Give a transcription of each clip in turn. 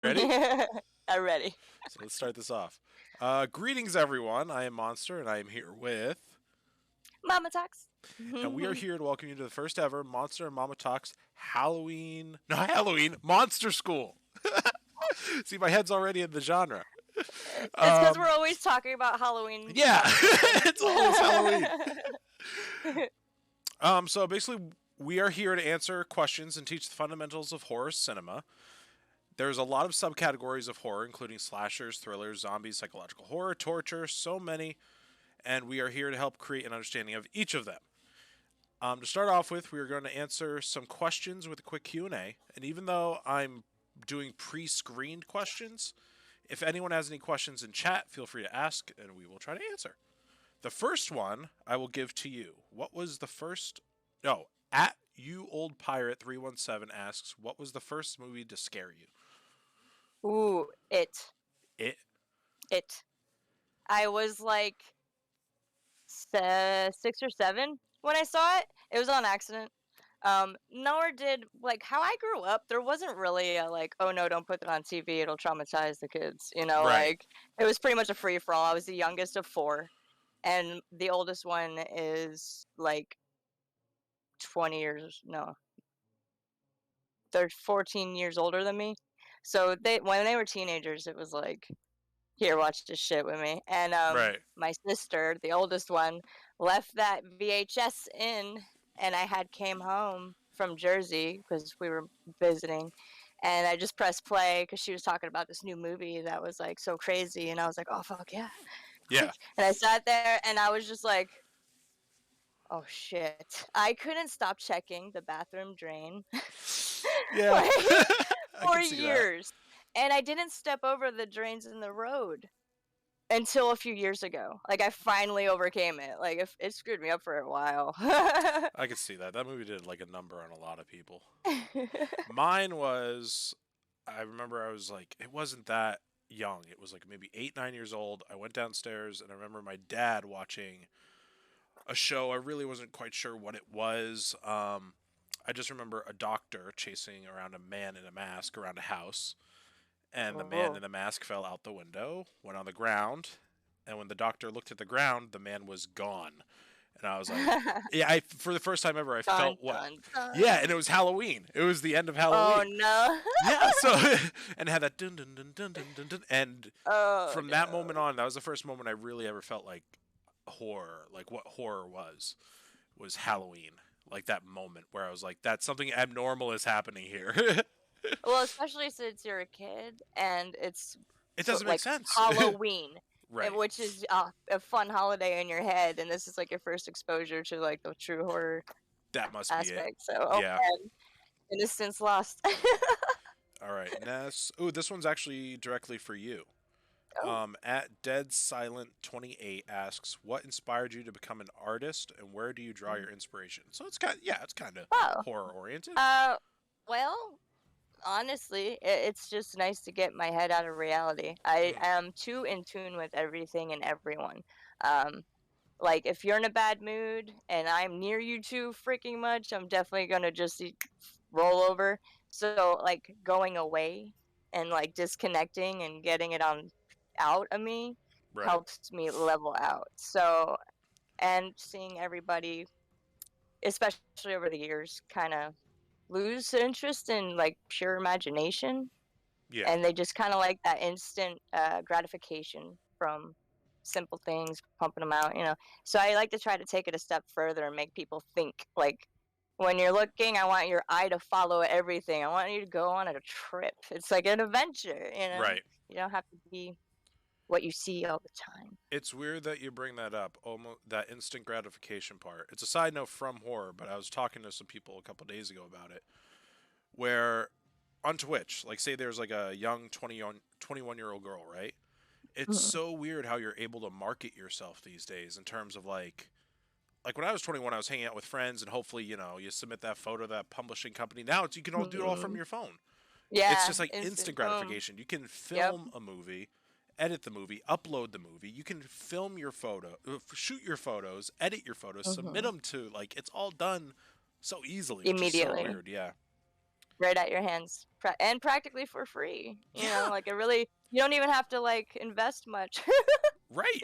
Ready? I'm ready. So let's start this off. Greetings, everyone. I am Monster, and I am here with, Mama talks. and we are here to welcome you to the first ever Monster and Mama Talks Monster School. See, my head's already in the genre. It's because we're always talking about Halloween. Yeah, monsters. it's always Halloween. So basically, we are here to answer questions and teach the fundamentals of horror cinema. There's a lot of subcategories of horror, including slashers, thrillers, zombies, psychological horror, torture, so many, and we are here to help create an understanding of each of them. To start off with, we are going to answer some questions with a quick Q&A, and even though I'm doing pre-screened questions, if anyone has any questions in chat, feel free to ask, and we will try to answer. The first one I will give to you. What was the first... No, at you old pirate 317 asks, what was the first movie to scare you? Ooh, It. It? It. I was like 6 or 7 when I saw it. It was on accident. Nor did, like, how I grew up, there wasn't really a, like, oh no, don't put that on TV, it'll traumatize the kids. Right. Like, it was pretty much a free-for-all. I was the youngest of 4, and the oldest one is, like, 20 years, no, they're 14 years older than me. So when they were teenagers, it was like, here, watch this shit with me. And Right. my sister, the oldest one, left that VHS in, and I had came home from Jersey because we were visiting, and I just pressed play because she was talking about this new movie that was like so crazy, and I was like, oh fuck yeah, Yeah. and I sat there and I was just like, oh shit, I couldn't stop checking the bathroom drain. Yeah. Like, I for can see that. years, and I didn't step over the drains in the road until a few years ago. Like, I finally overcame it. Like, it screwed me up for a while. I can see that. That movie did like a number on a lot of people. Mine was, I remember I was like, it wasn't that young. It was like maybe 8, 9 years old. I went downstairs and I remember my dad watching a show. I really wasn't quite sure what it was. I just remember a doctor chasing around a man in a mask around a house, and the man in the mask fell out the window, went on the ground, and when the doctor looked at the ground, the man was gone. And I was like, yeah, for the first time ever, I felt what? Dun, dun. Yeah, and it was Halloween. It was the end of Halloween. Oh no. Yeah, so and it had that dun dun dun dun dun dun dun, and from that moment on, that was the first moment I really ever felt like horror, like what horror was Halloween. Like that moment where I was like, that's something abnormal is happening here. Well, especially since you're a kid and it's It doesn't make like sense. Halloween. Right. Which is a fun holiday in your head, and this is like your first exposure to like the true horror That must be it. aspect. So, oh Yeah. man, innocence lost. All right, Ness. Ooh, this one's actually directly for you. Oh. At Dead Silent 28 asks, what inspired you to become an artist, and where do you draw your inspiration? So it's kind of Wow. horror oriented. Well, honestly, it's just nice to get my head out of reality. I am too in tune with everything and everyone. Like, if you're in a bad mood and I'm near you too freaking much, I'm definitely gonna just roll over. So, like, going away and like disconnecting and getting it on out of me Right. helps me level out. So, and seeing everybody, especially over the years, kind of lose interest in like pure imagination, Yeah. and they just kind of like that instant gratification from simple things, pumping them out, so I like to try to take it a step further and make people think. Like, when you're looking, I want your eye to follow everything. I want you to go on a trip. It's like an adventure. Right. You don't have to be what you see all the time. It's weird that you bring that up, almost that instant gratification part. It's a side note from horror, but I was talking to some people a couple days ago about it, where on Twitch, like say there's like a young 21-year-old girl, right? It's so weird how you're able to market yourself these days in terms of like when I was 21, I was hanging out with friends and hopefully, you submit that photo to that publishing company. Now you can all do it all from your phone. Yeah, It's just like instant gratification. You can film a movie, edit the movie, upload the movie. You can film your photo, shoot your photos, edit your photos, submit them to, like, it's all done so easily. Immediately. Which is so weird, yeah. Right at your hands. and practically for free. You know, Yeah, like it really, you don't even have to like invest much. right.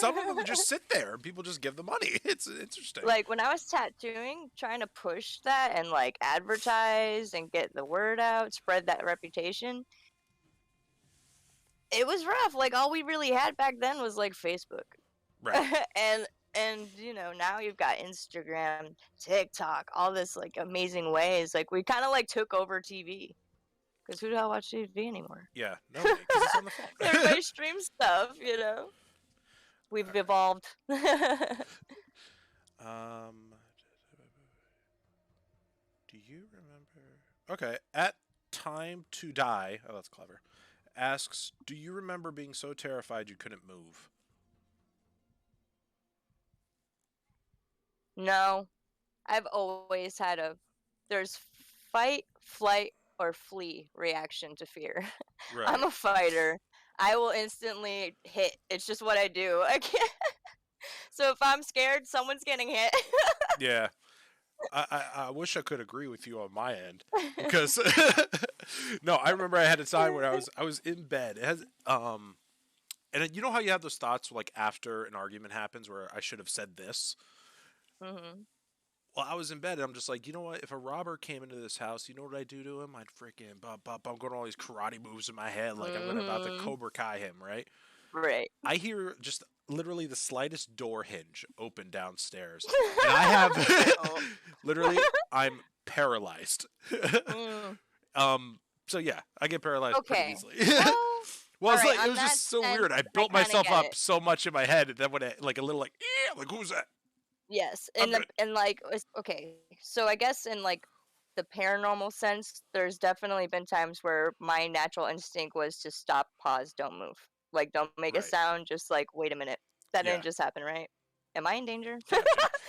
Some of them just sit there and people just give the money. It's interesting. Like when I was tattooing, trying to push that and like advertise and get the word out, spread that reputation, it was rough. Like all we really had back then was like Facebook. Right. And you know, now you've got Instagram, TikTok, all this like amazing ways. Like we kind of like took over TV because who the hell watch TV anymore? Yeah, nobody, because it's on the phone. Everybody streams stuff, you know. We've evolved. Um, do you remember? Okay, at Time to Die. Oh, that's clever. Asks, do you remember being so terrified you couldn't move? No, I've always had there's fight, flight, or flee reaction to fear. Right. I'm a fighter. I will instantly hit. It's just what I do. I can't. So if I'm scared, someone's getting hit. Yeah. I wish I could agree with you on my end because no, I remember I had a time when I was in bed. It has and you know how you have those thoughts like after an argument happens where I should have said this. Hmm. Well, I was in bed and I'm just like, you know what? If a robber came into this house, you know what I'd do to him? I'd freaking I'm going all these karate moves in my head like I'm gonna about to Cobra Kai him, right? Right. I hear just literally the slightest door hinge open downstairs, and I have Oh. literally I'm paralyzed. Mm. So yeah, I get paralyzed pretty Okay. easily. Well, Well, it's alright, like it on was that just so sense, weird. I I built kinda myself get up it. so much in my head, and then when it, like a little like who's that? Yes, I'm good. and like okay, so I guess in like the paranormal sense, there's definitely been times where my natural instinct was to stop, pause, don't move. Like don't make a Right. sound, just like wait a minute. That Yeah. didn't just happen, right? Am I in danger? Gotcha.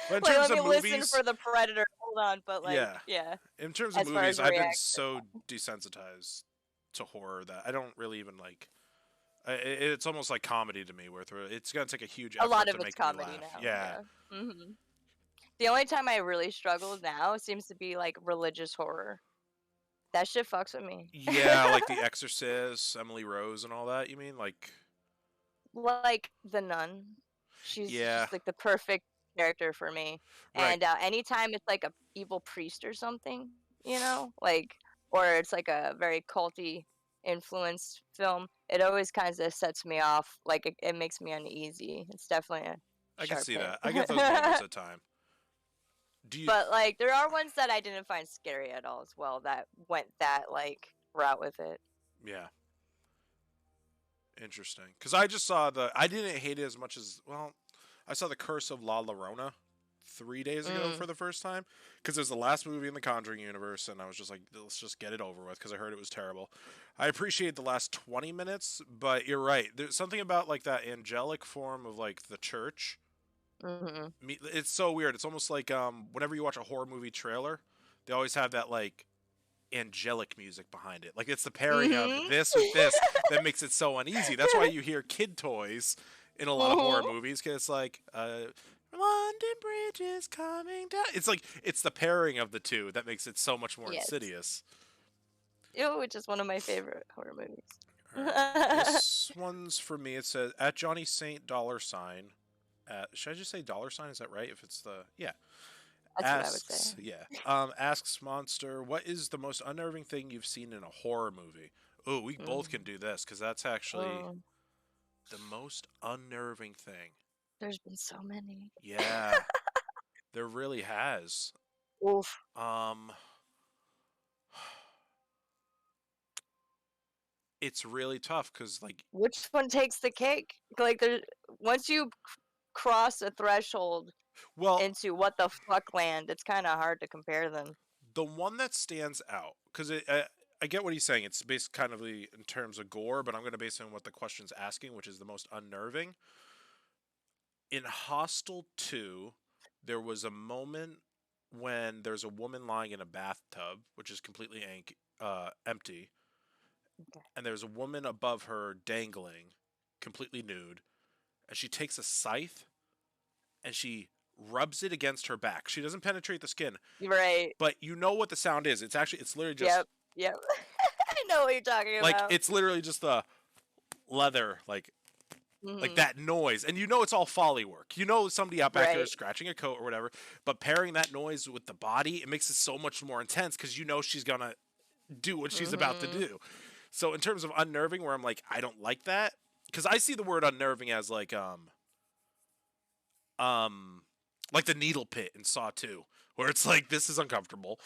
But in Like terms let of me listen movies, for the predator. Hold on, but like yeah. yeah, In terms of as far movies, as a I've been reaction. so desensitized to horror that I don't really even like. It's almost like comedy to me, where it's gonna take a huge A lot effort to of it's make me comedy laugh. now, Yeah. yeah. Hmm. The only time I really struggle now seems to be like religious horror. That shit fucks with me. Yeah, like The Exorcist, Emily Rose, and all that. You mean like? Like the nun. She's Yeah. just like the perfect character for me. Right. And anytime it's like a evil priest or something, you know, like or it's like a very culty influenced film, it always kind of sets me off. Like it makes me uneasy. It's definitely a I can sharp see hit. that. I get those moments at time. Do you? But like there are ones that I didn't find scary at all as well that went that like route with it. Yeah. Interesting. Because I just saw the. I didn't hate it as much as well. I saw The Curse of La Llorona 3 days ago for the first time because it was the last movie in the Conjuring universe, and I was just like, let's just get it over with because I heard it was terrible. I appreciate the last 20 minutes, but you're right. There's something about like that angelic form of like the church. Hmm. It's so weird. It's almost like whenever you watch a horror movie trailer, they always have that like angelic music behind it. Like it's the pairing of Hmm. this with this that makes it so uneasy. That's why you hear kid toys in a lot of horror Hmm. movies because it's like London Bridge is coming down. It's like it's the pairing of the two that makes it so much more Yes. insidious. Ew, which is one of my favorite horror movies. All right. This one's for me. It says at Johnny Saint $. Should I just say $? Is that right? If it's the yeah. That's what I would say. Asks Monster, what is the most unnerving thing you've seen in a horror movie? Oh, we both can do this because that's actually Mm. the most unnerving thing. There's been so many. Yeah, there really has. Oof. It's really tough because like Which one takes the cake? Like, there, once you cross a threshold well, into what the fuck land, it's kind of hard to compare them. the one that stands out because I get what he's saying. It's based kind of in terms of gore, but I'm going to base it on what the question's asking, which is the most unnerving. In Hostel 2, there was a moment when there's a woman lying in a bathtub, which is completely empty, Okay. and there's a woman above her dangling, completely nude, and she takes a scythe and she rubs it against her back. She doesn't penetrate the skin, Right. but you know what the sound is. It's literally just Yep. Yep. I know what you're talking Like about. it's literally just the leather, like Hmm. that noise, and you know it's all Foley work. You know somebody out back there is Right. scratching a coat or whatever, but pairing that noise with the body, it makes it so much more intense because you know she's gonna do what she's about to Hmm. do. So in terms of unnerving, where I'm like, I don't like that because I see the word unnerving as um like the needle pit in Saw 2, where it's like this is uncomfortable.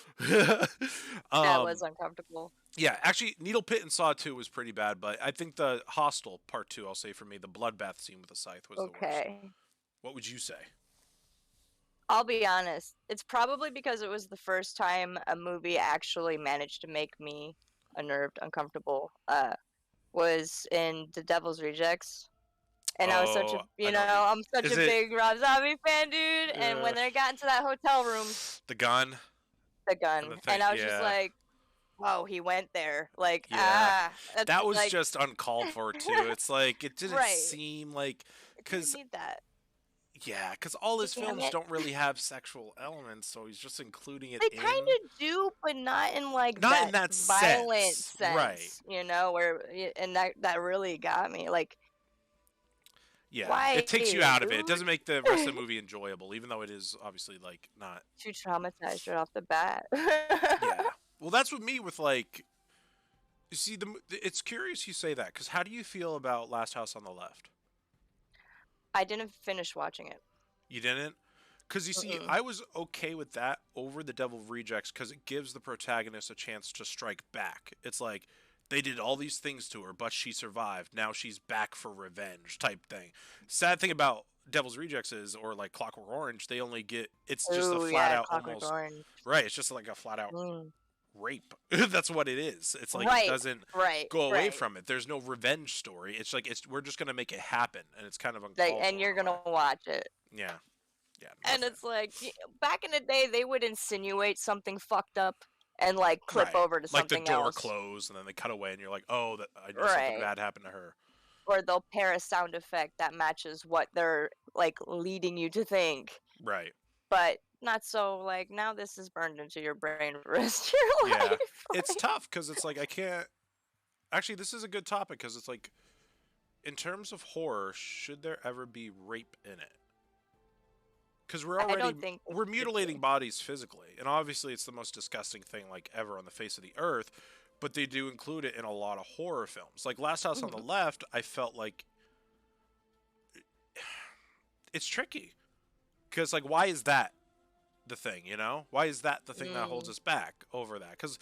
That was um uncomfortable. yeah, actually Needle Pit in Saw 2 was pretty bad, but I think the Hostel Part 2, I'll say for me, the bloodbath scene with the scythe was the worst. Okay. What would you say? I'll be honest. It's probably because it was the first time a movie actually managed to make me unnerved, uncomfortable. Was in The Devil's Rejects. And I was such a, Oh, I know what you're. I'm such Is a it big Rob Zombie fan, dude. And uh, when they got into that hotel room, the gun the and gun, the thing? and I was just Yeah, like, whoa, he went there. Like, yeah. that's That was like, just uncalled for too. It's like it didn't right. seem like It didn't because need that. yeah, because all his Damn films it. don't really have sexual elements, so he's just including it They kind in. of do, but not in like Not in that that violent sense, right? sense, and that really got me. Like, Yeah, why, it takes you out of it. It dude? doesn't make the rest of the movie enjoyable, even though it is obviously like not. Too traumatized right off the bat. Yeah. Well, that's with me with like. You see, it's curious you say that because how do you feel about Last House on the Left? I didn't finish watching it. You didn't? Because you see, Mm-mm. I was okay with that over The Devil Rejects because it gives the protagonist a chance to strike back. It's like they did all these things to her, but she survived. Now she's back for revenge, type thing. Sad thing about Devil's Rejects is, or like Clockwork Orange, they only get it's just a Oh flat yeah, out Clockwork almost Orange. right. It's just like a flat out Mm. rape. That's what it is. It's like it Right, doesn't right, go away right. from it. There's no revenge story. It's like we're just gonna make it happen, and it's kind of Like, uncalled and for you're in a way. gonna watch it. Yeah, yeah, not a And fan. it's like back in the day, they would insinuate something fucked up and like clip Right. over to Like the something door else. closed and then they cut away and you're like, oh, that, I knew something Right. bad happened to her. Or they'll pair a sound effect that matches what they're like leading you to think. Right. But not so like now this is burned into your brain for the rest of your Yeah. life. It's Like, tough because it's like I can't. Actually, this is a good topic because it's like, in terms of horror, should there ever be rape in it? Because I don't think it we're should mutilating be. bodies physically, and obviously it's the most disgusting thing like ever on the face of the earth. But they do include it in a lot of horror films. Like Last House on the Mhm. Left, I felt like it's tricky because like why is that the thing, you know? Why is that the thing that holds Mm. us back over that? Because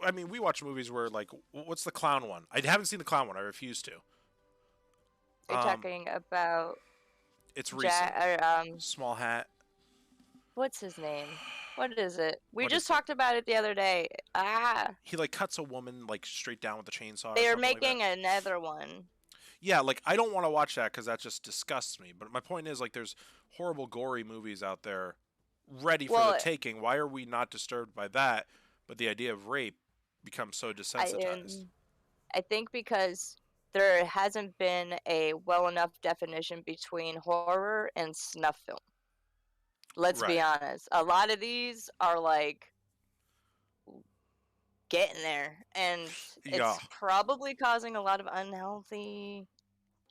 I mean, we watch movies where like, what's the clown one? I haven't seen the clown one. I refuse to. Are you Um, talking about it's Jack recent. or Small Hat. what's his name? What is it? We What just is it? talked about it the other day. He like cuts a woman like straight down with a chainsaw or They're something like that. making another one. Yeah, like I don't want to watch that because that just disgusts me. But my point is like, there's horrible, gory movies out there ready for the Well, taking. Why are we not disturbed by that? But the idea of rape becomes so I desensitized. I think because there hasn't been a well enough definition between horror and snuff film. Let's be Right. honest. A lot of these are like getting there, and Yeah. it's probably causing a lot of unhealthy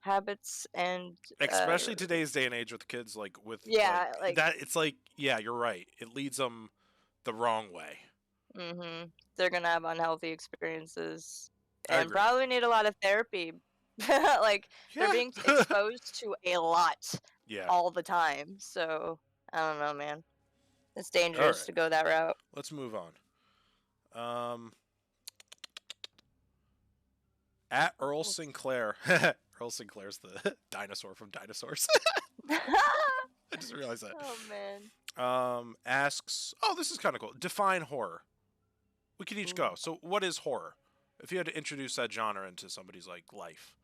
habits and Especially today's day and age with kids like with like yeah, like that, it's like yeah, you're right, it leads them the wrong way. they're gonna have unhealthy experiences I and agree. probably need a lot of therapy. Like they're Yeah. being exposed to a lot Yeah. all the time. So I don't know, man. It's All dangerous right, to go that route. let's move on. um at Earl Sinclair. Earl Sinclair's the dinosaur from Dinosaurs. I just realized that. Oh man. Asks, oh, this is kind of cool, define horror. We could each go. Ooh. So what is horror if you had to introduce that genre into somebody's like life?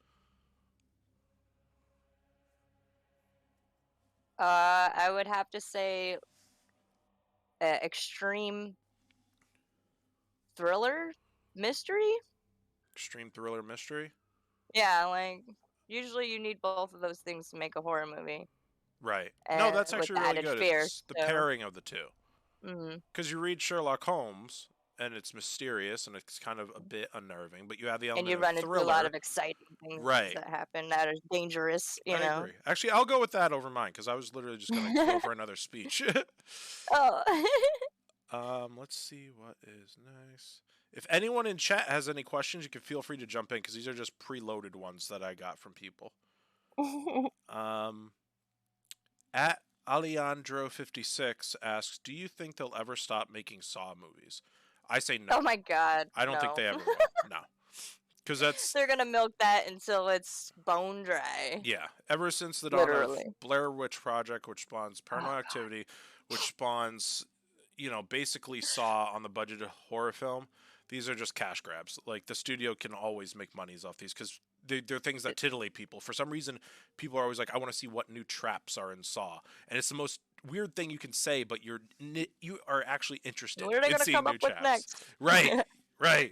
I would have to say extreme thriller mystery. Extreme thriller mystery. Yeah, like usually you need both of those things to make a horror movie, Right. No, and that's with actually the really added good. fear. It's the So, pairing of the two. hmm Because you read Sherlock Holmes, and it's mysterious, and it's kind of a bit unnerving. But you have the And element you of run into a lot thriller. of exciting things Right. that happen that are dangerous, you I know? agree. Actually, I'll go with that over mine because I was literally just gonna go for another speech. Oh. Let's see what is nice. If anyone in chat has any questions, you can feel free to jump in because these are just preloaded ones that I got from people. Um, at Alejandro56 asks, "Do you think they'll ever stop making Saw movies?" I say no. Oh my god, I don't think no. they ever will. No, because that's They're gonna milk that until it's bone dry. yeah. Ever since the dawn of Literally. Blair Witch Project, which spawns Oh Paranormal god. Activity, which spawns, basically Saw on the budget of horror film. These are just cash grabs. Like the studio can always make monies off these because they're things that titillate people. For some reason, people are always like, "I want to see what new traps are in Saw," and it's the most weird thing you can say, but you are actually interested What are they in gonna seeing come new up with traps. next? Right, right.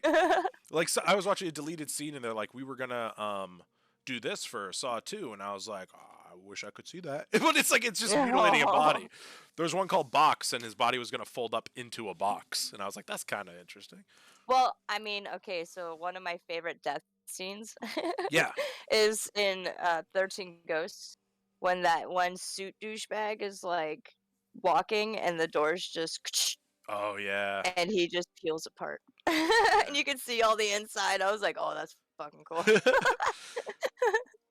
Like so I was watching a deleted scene and they're like, "We were gonna do this for Saw 2," and I was like, "Oh, I wish I could see that." But it's like it's just mutilating a body. There was one called Box, and his body was gonna fold up into a box, and I was like, "That's kind of interesting." Well, I mean, okay, so one of my favorite death scenes Yeah. is in 13 Ghosts when that one suit douchebag is like walking and the doors just Oh yeah. and he just peels apart. And you can see all the inside. I was like, oh, that's fucking cool.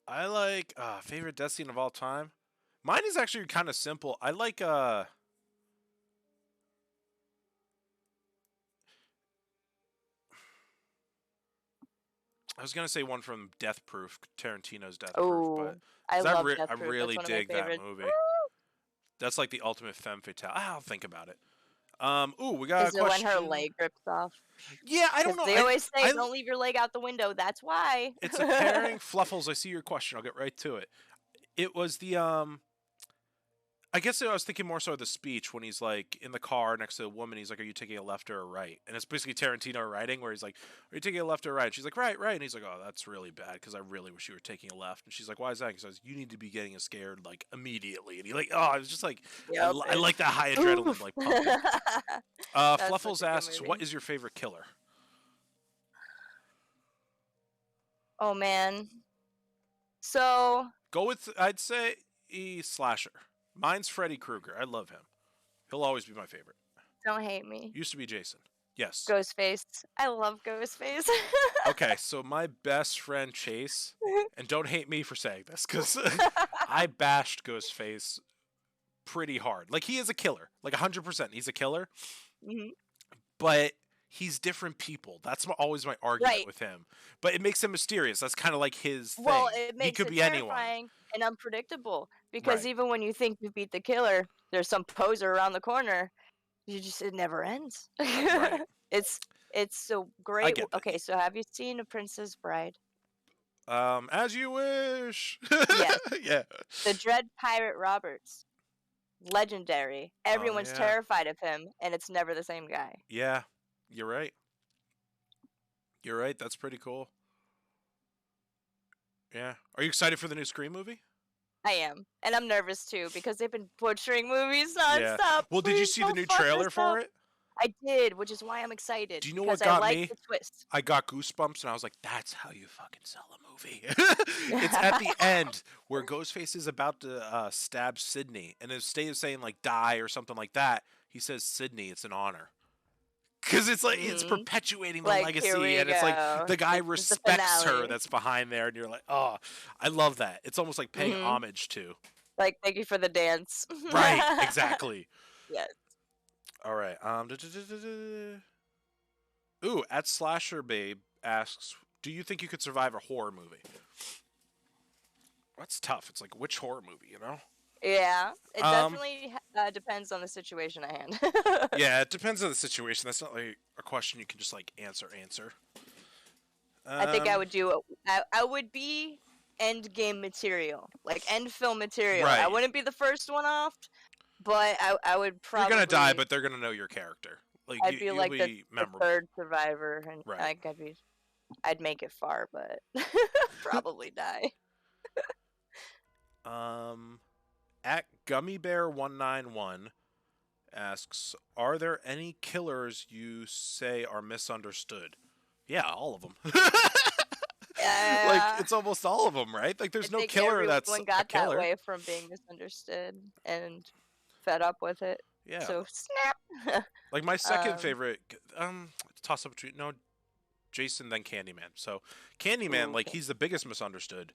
I like favorite death scene of all time. Mine is actually kind of simple. I like I was gonna say one from Death Proof, Tarantino's Death Proof, but Oh, I 'cause love I Death Proof. That's really one of my dig that favorites. movie. That's like the ultimate femme fatale. I'll think about it. Ooh, we got a Is it when her question. leg rips off? Yeah, I don't Because know. they always say, I don't leave your leg out the window. That's why. it's a pairing. Fluffles, I see your question. I'll get right to it. It was the I guess I was thinking more so of the speech when he's like in the car next to a woman. He's like, "Are you taking a left or a right?" And it's basically Tarantino writing where he's like, "Are you taking a left or a right?" And she's like, "Right, right." And he's like, "Oh, that's really bad because I really wish you were taking a left." And she's like, "Why is that?" He says, "You need to be getting scared like immediately." And he like, oh, it's just like Yep, I like that high adrenaline like pumping. That's such Fluffles a good asks, "What movie. is your favorite killer?" Oh man. So Go with I'd say slasher. Mine's Freddy Krueger. I love him. He'll always be my favorite. don't hate me. Used to be Jason. Yes. Ghostface. I love Ghostface. Okay, so my best friend Chase, and don't hate me for saying this, because I bashed Ghostface pretty hard. Like, he is a killer. Like, 100%. He's a killer. Mhm. But he's different people. That's always my argument Right. with him. But it makes him mysterious. That's kind of like his Well, thing. it He makes could it be anyone. terrifying and unpredictable because Right. even when you think you beat the killer, there's some poser around the corner. It never ends. Right. it's it's so I great. get that. Okay, so have you seen A Princess Bride? As you wish. Yes. Yeah. The Dread Pirate Roberts. Legendary. Oh, Everyone's yeah. terrified of him, and it's never the same guy. Yeah. You're right. You're right. That's pretty cool. Yeah. Are you excited for the new Scream movie? I am. And I'm nervous too because they've been butchering movies Yeah. nonstop. Well, did you Please see the don't new fuck trailer this for up. it? I did, which is why I'm excited Do you know because what I got like me? the twist. I got goosebumps and I was like, that's how you fucking sell a movie. It's at the end where Ghostface is about to stab Sydney, and instead of saying like die or something like that, he says Sydney, it's an honor. Because it's like it's Mhm. perpetuating the Like, here legacy, we and it's like go. the guy This is the respects her finale. that's behind there, and you're like, oh, I love that. It's almost like paying Mhm. homage to. Like, thank you for the dance. Right, exactly. Yes. All right. Ooh, at Slasher Babe asks, "Do you think you could survive a horror movie?" That's tough. It's like which horror movie, you know? Yeah. It Um, definitely depends on the situation at hand. yeah, it depends on the situation. That's not like a question you can just like answer. I think I Um, would do. I would be end game material, like end film material. I right. wouldn't be the first one off, but I would You're gonna die, probably. but they're gonna know your character. Like I'd be you'll like be the memorable. third survivor, and Right. like I'd make it far, but probably die. At Gummy Bear 191 asks, "Are there any killers you say are misunderstood?" Yeah, all of them. Like Yeah, it's almost all of them, right? Like I there's no think killer that's everyone a got that killer. way from being misunderstood and fed up with it. Yeah. So snap. Like my second um, favorite, toss up between no Jason then Candyman. So Candyman, ooh, like okay. he's the biggest misunderstood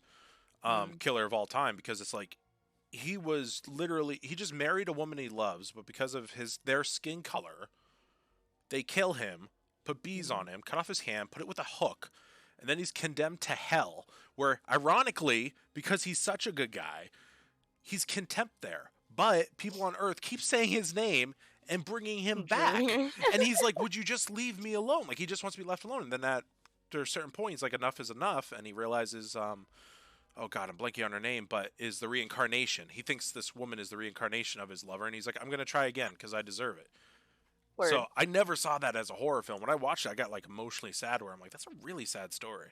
Mm. killer of all time because it's like he was literally he just married a woman he loves, but because of their skin color, they kill him, put bees Mm. on him, cut off his hand, put it with a hook, and then he's condemned to hell. Where ironically, because he's such a good guy, he's contempt there. But people on Earth keep saying his name and bringing him back, Dream. and he's like, "Would you just leave me alone?" Like he just wants to be left alone. And then after a certain point, he's like, "Enough is enough," and he realizes, oh god, I'm blanking on her name, but is the reincarnation. He thinks this woman is the reincarnation of his lover, and he's like, "I'm gonna try again because I deserve it." So Word. I never saw that as a horror film. When I watched it, I got like emotionally sad. Where I'm like, "That's a really sad story."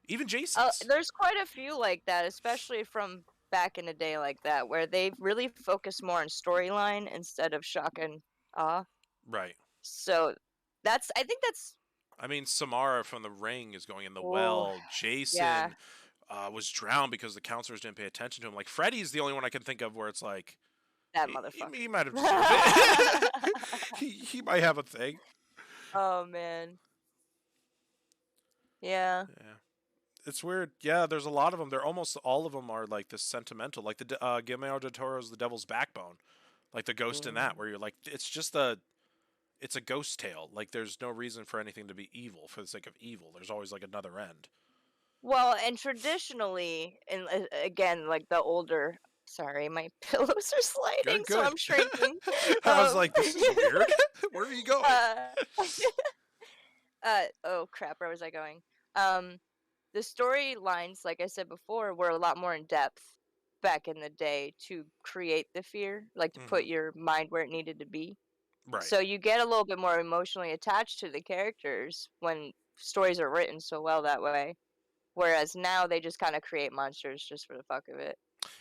Even Jason's. There's quite a few like that, especially from back in the day, like that, where they really focus more on storyline instead of shock and awe. Right. So I think that's. I mean, Samara from The Ring is going in the Oh, well. yeah, Jason was drowned because the counselors didn't pay attention to him. Like Freddy's the only one I can think of where it's like that he motherfucker. might have deserved it. He might have a thing. Oh man, yeah. Yeah, it's weird. Yeah, there's a lot of them. They're almost all of them are like this sentimental. Like the Guillermo del Toro's The Devil's Backbone, like the ghost in that, Mm. where you're like, it's a ghost tale. Like there's no reason for anything to be evil for the sake of evil. There's always like another end. Well, and traditionally, and again, like the older. Sorry, my pillows are You're sliding, so good. I'm shrinking. I was Um, like, this is weird. Where are you going? uh, oh crap, where was I going? Um, the storylines, like I said before, were a lot more in depth back in the day to create the fear, like to Hmm. put your mind where it needed to be. Right. So you get a little bit more emotionally attached to the characters when stories are written so well that way. Whereas now they just kind of create monsters just for the fuck of it.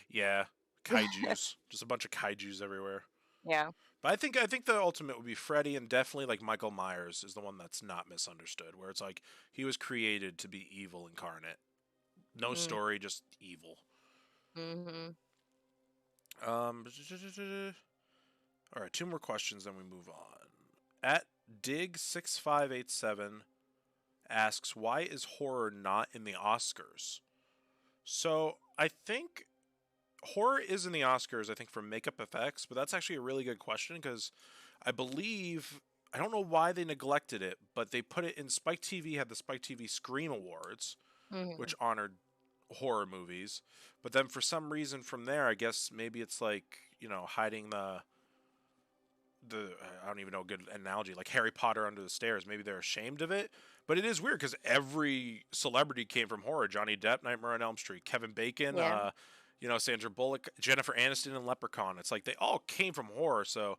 Yeah. Kaiju's. Just a bunch of kaiju's everywhere. Yeah. But I think the ultimate would be Freddy, and definitely like Michael Myers is the one that's not misunderstood, where it's like he was created to be evil incarnate. No Mm. story, just evil. Mhm. Um, all right, two more questions, then we move on. At Dig6587 asks, why is horror not in the Oscars? So I think horror is in the Oscars, I think, for makeup effects, but that's actually a really good question because I believe, I don't know why they neglected it, but they put it in Spike TV, had the Spike TV Scream Awards, Mhm. which honored horror movies. But then for some reason from there, I guess maybe it's like, hiding the I don't even know a good analogy, like Harry Potter under the stairs. Maybe they're ashamed of it. But it is weird because every celebrity came from horror. Johnny Depp, Nightmare on Elm Street, Kevin Bacon, Yeah. Sandra Bullock, Jennifer Aniston, and Leprechaun. It's like they all came from horror. So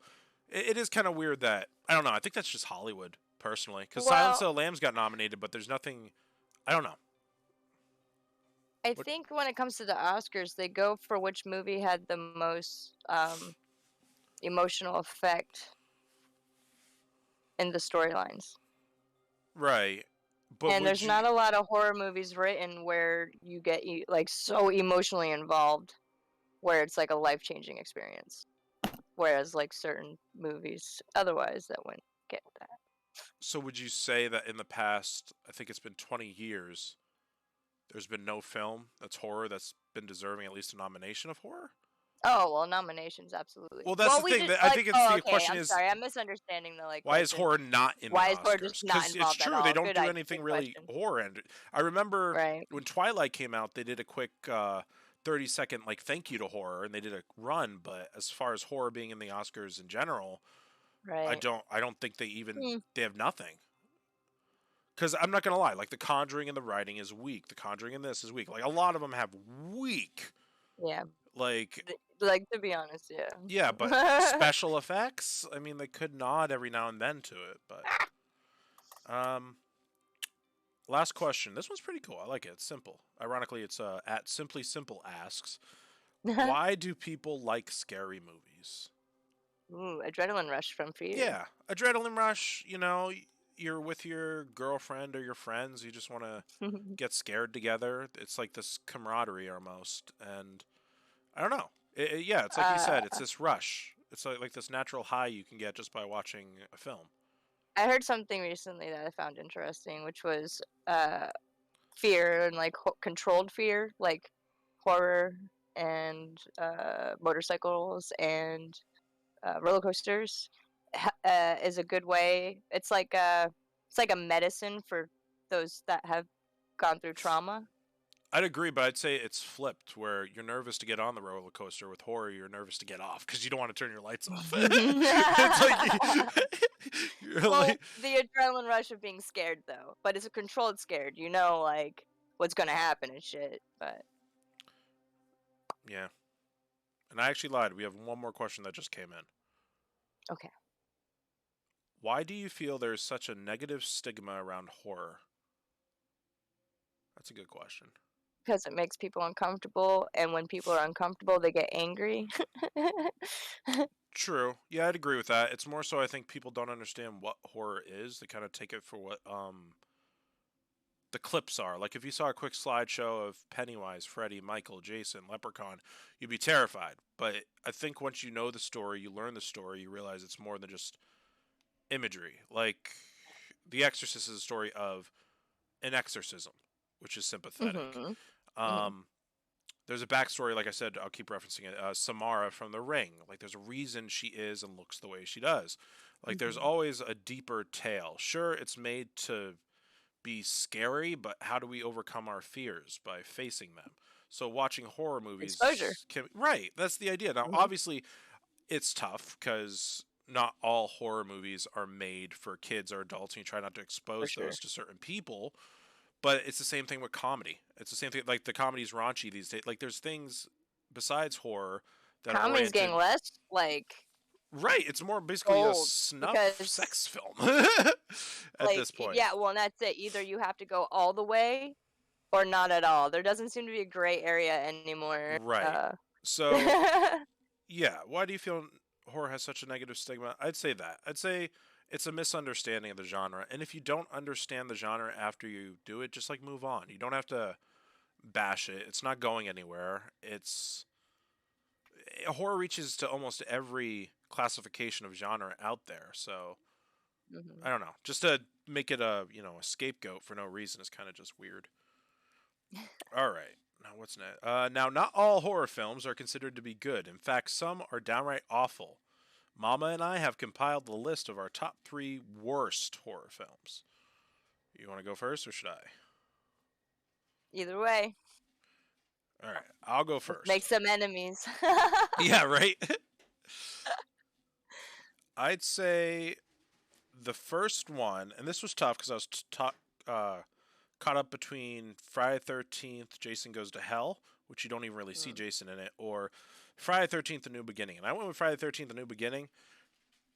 it is kind of weird that I don't know. I think that's just Hollywood personally because Silence Well, of the Lambs got nominated, but there's nothing. I don't know. I What think when it comes to the Oscars, they go for which movie had the most emotional effect in the storylines. right? But And would there's you? not a lot of horror movies written where you get like so emotionally involved where it's like a life-changing experience. Whereas like certain movies otherwise that wouldn't get that. So would you say that in the past, I think it's been 20 years, there's been no film that's horror that's been deserving at least a nomination of horror? Oh, well, nominations absolutely. Well, that's Well, the we thing. did That I like think it's oh, the okay, question I'm is sorry. I'm misunderstanding the like why is question. horror not in the Why is horror just Oscars? not Because it's involved at true they all? don't Good do anything good really question. horror. And I remember Right. when Twilight came out, they did a quick 30-second like thank you to horror, and they did a run. But as far as horror being in the Oscars in general, I Right. don't I don't think Hmm. they have nothing. Because I'm not gonna lie, like The Conjuring and the writing is weak. The Conjuring and this is weak. Like a lot of them have weak, Yeah. like Like to be honest, yeah, but yeah. special effects. I mean, they could nod every now and then to it, but um, last question. This one's pretty cool. I like it. It's simple. Ironically, it's at Simply Simple asks, why do people like scary movies? Ooh, adrenaline rush from fear. Yeah, adrenaline rush. You're with your girlfriend or your friends. You just want to get scared together. It's like this camaraderie almost, and I don't know. Yeah, it's like you uh, said. It's this rush. It's like this natural high you can get just by watching a film. I heard something recently that I found interesting, which was fear and like controlled fear, like horror and motorcycles and roller coasters is a good way. It's like a medicine for those that have gone through trauma. I'd agree, but I'd say it's flipped, where you're nervous to get on the roller coaster. With horror, you're nervous to get off because you don't want to turn your lights off. It's like you're Well, like, the adrenaline rush of being scared though, but it's a controlled scared. You know, like what's gonna happen and shit. But yeah. And I actually lied. We have one more question that just came in. okay, Why do you feel there's such a negative stigma around horror? That's a good question. because it makes people uncomfortable, and when people are uncomfortable, they get angry. True. Yeah, I'd agree with that. It's more so I think people don't understand what horror is. They kind of take it for what the clips are. Like if you saw a quick slideshow of Pennywise, Freddy, Michael, Jason, Leprechaun, you'd be terrified. But I think once you know the story, you learn the story, you realize it's more than just imagery. Like The Exorcist is a story of an exorcism, which is sympathetic. hmm hmm Um, there's a backstory, like I said, I'll keep referencing it. Samara from The Ring, like there's a reason she is and looks the way she does. Like there's hmm always a deeper tale. Sure, it's made to be scary, but how do we overcome our fears? By facing them. So watching horror Exposure. movies can, right, that's the idea. Now hmm obviously it's tough because not all horror movies are made for kids or adults, and you try not to For expose sure. those to certain people. But it's the same thing with comedy. It's the same thing, like the comedy's raunchy these days. Like there's things besides horror that are Comedy's oriented, getting less like right. It's more basically a gold snuff because sex film at like this point. yeah, well, and that's it. Either you have to go all the way or not at all. There doesn't seem to be a gray area anymore. Right. So yeah, why do you feel horror has such a negative stigma? I'd say that. I'd say it's a misunderstanding of the genre. And if you don't understand the genre after you do it, just like move on. You don't have to bash it. It's not going anywhere. It's horror reaches to almost every classification of genre out there. So hmm I don't know. Just to make it a scapegoat for no reason is kind of just weird. All right. Now what's next? Now not all horror films are considered to be good. In fact, some are downright awful. Mama and I have compiled the list of our top 3 worst horror films. You want to go first or should I? Either way, All right, I'll go let's make first. some enemies. Yeah, right. I'd say the first one, and this was tough because I was caught up between Friday 13th, Jason Goes to Hell, which you don't even really see Mm. Jason in it, or Friday 13th, The New Beginning. And I went with Friday 13th, The New Beginning,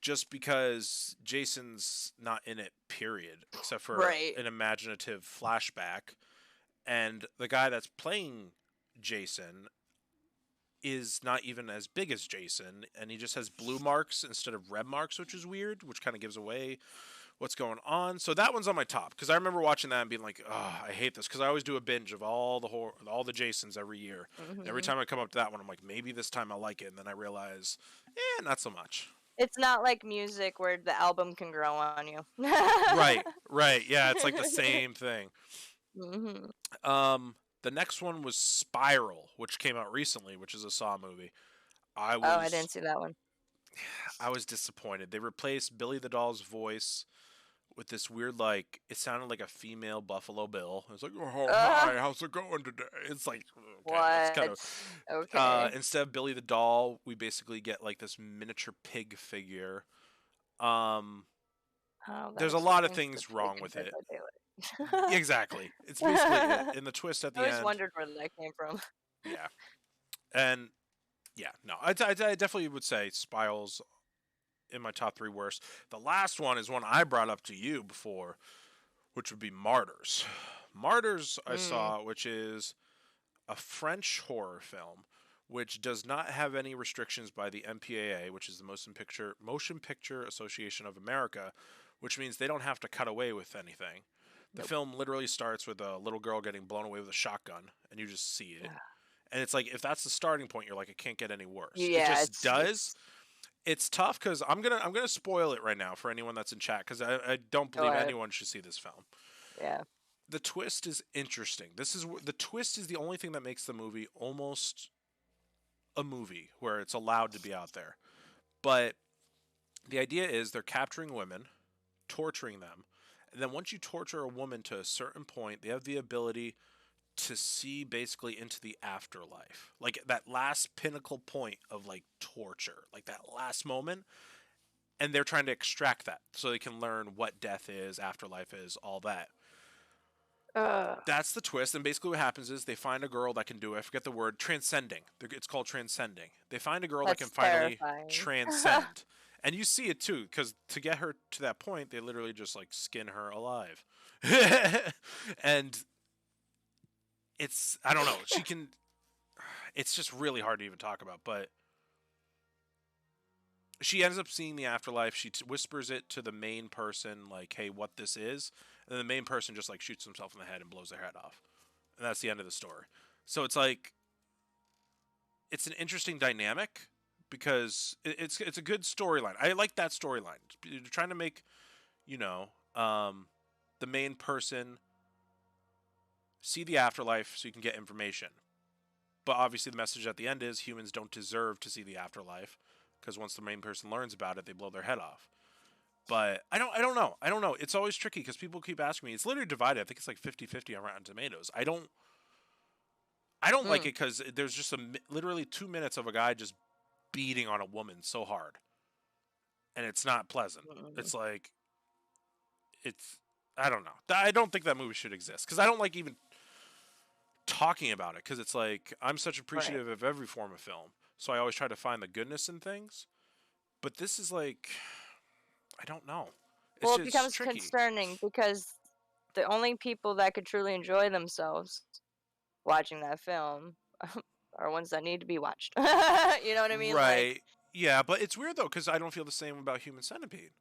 just because Jason's not in it, period, except for Right. an imaginative flashback. And the guy that's playing Jason is not even as big as Jason, and he just has blue marks instead of red marks, which is weird, which kind of gives away what's going on. So that one's on my top because I remember watching that and being like, "Oh, I hate this," because I always do a binge of all the Jasons every year. And every hmm time I come up to that one, I'm like, maybe this time I'll like it, and then I realize, not so much. It's not like music where the album can grow on you. Right, right, yeah, it's like the same thing. hmm The next one was Spiral, which came out recently, which is a Saw movie. I Oh, I was didn't see that one. I was disappointed. They replaced Billy the Doll's voice with this weird, like, it sounded like a female Buffalo Bill. It was like, "Oh Uh, hi, how's it going today?" It's like, okay, that's kind what? of. Okay. Instead of Billy the Doll, we basically get like this miniature pig figure. Um, Oh, that there's a lot of explains the things pig wrong with compared it. to daylight. Exactly, it's basically it. And the twist at I the always end, wondered where that came from. yeah, and yeah, no, I definitely would say Spiral's in my top 3 worst. The last one is one I brought up to you before, which would be Martyrs. Martyrs I Mm. saw, which is a French horror film which does not have any restrictions by the MPAA, which is the Motion Picture Association of America, which means they don't have to cut away with anything. The Nope. film literally starts with a little girl getting blown away with a shotgun, and you just see it. And it's like, if that's the starting point, you're like, it can't get any worse. It Yeah, just does. It's tough because I'm gonna spoil it right now for anyone that's in chat, because I don't Go believe ahead. anyone should see this film. Yeah. The twist is interesting. The twist is the only thing that makes the movie almost a movie where it's allowed to be out there. But the idea is they're capturing women, torturing them, and then once you torture a woman to a certain point, they have the ability to see basically into the afterlife. Like that last pinnacle point of like torture, like that last moment. And they're trying to extract that so they can learn what death is, afterlife is, all that. That's the twist. And basically what happens is they find a girl that can do it. I forget the word. Transcending. It's called transcending. They find a girl that can finally terrifying. transcend. And you see it too, because to get her to that point, they literally just like skin her alive. And I don't know. She can. It's just really hard to even talk about, but she ends up seeing the afterlife. She whispers it to the main person, like, "Hey, what this is," and then the main person just like shoots himself in the head and blows their head off, and that's the end of the story. So it's like, it's an interesting dynamic because it's a good storyline. I like that storyline. You're trying to make, the main person see the afterlife so you can get information. But obviously the message at the end is humans don't deserve to see the afterlife, because once the main person learns about it, they blow their head off. But I don't know. It's always tricky because people keep asking me. It's literally divided. I think it's like 50-50 on Rotten Tomatoes. I don't like it because there's just literally 2 minutes of a guy just beating on a woman so hard. And it's not pleasant. It's like, I don't know. I don't think that movie should exist because I don't like even talking about it, because it's like, I'm such appreciative of every form of film, so I always try to find the goodness in things. But this is like, I don't know. It becomes tricky. Concerning because the only people that could truly enjoy themselves watching that film are ones that need to be watched. You know what I mean? Right. Like, yeah, but it's weird though, because I don't feel the same about Human Centipede.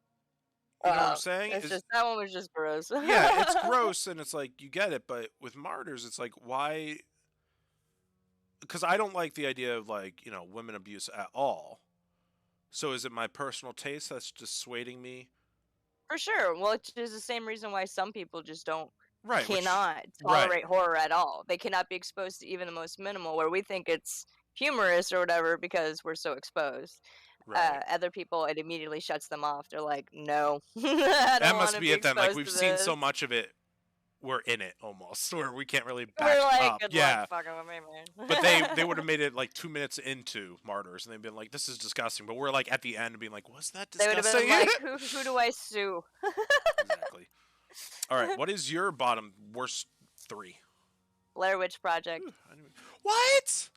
You know what I'm saying? That one was just gross. Yeah, it's gross, and it's like, you get it, but with Martyrs, it's like, why? Because I don't like the idea of like, women abuse at all. So is it my personal taste that's dissuading me? For sure. Well, it's just the same reason why some people just cannot tolerate horror at all. They cannot be exposed to even the most minimal, where we think it's humorous or whatever because we're so exposed. Other people, it immediately shuts them off. They're like, no, that must be it then. Like, we've seen so much of it, we're in it almost, where we can't really back up. Good luck fucking with me, man. But they would have made it like 2 minutes into Martyrs, and they'd been like, this is disgusting. But we're like at the end being like, was that disgusting? They would have been like, who do I sue? Exactly. All right, what is your bottom worst 3? Blair Witch Project. What?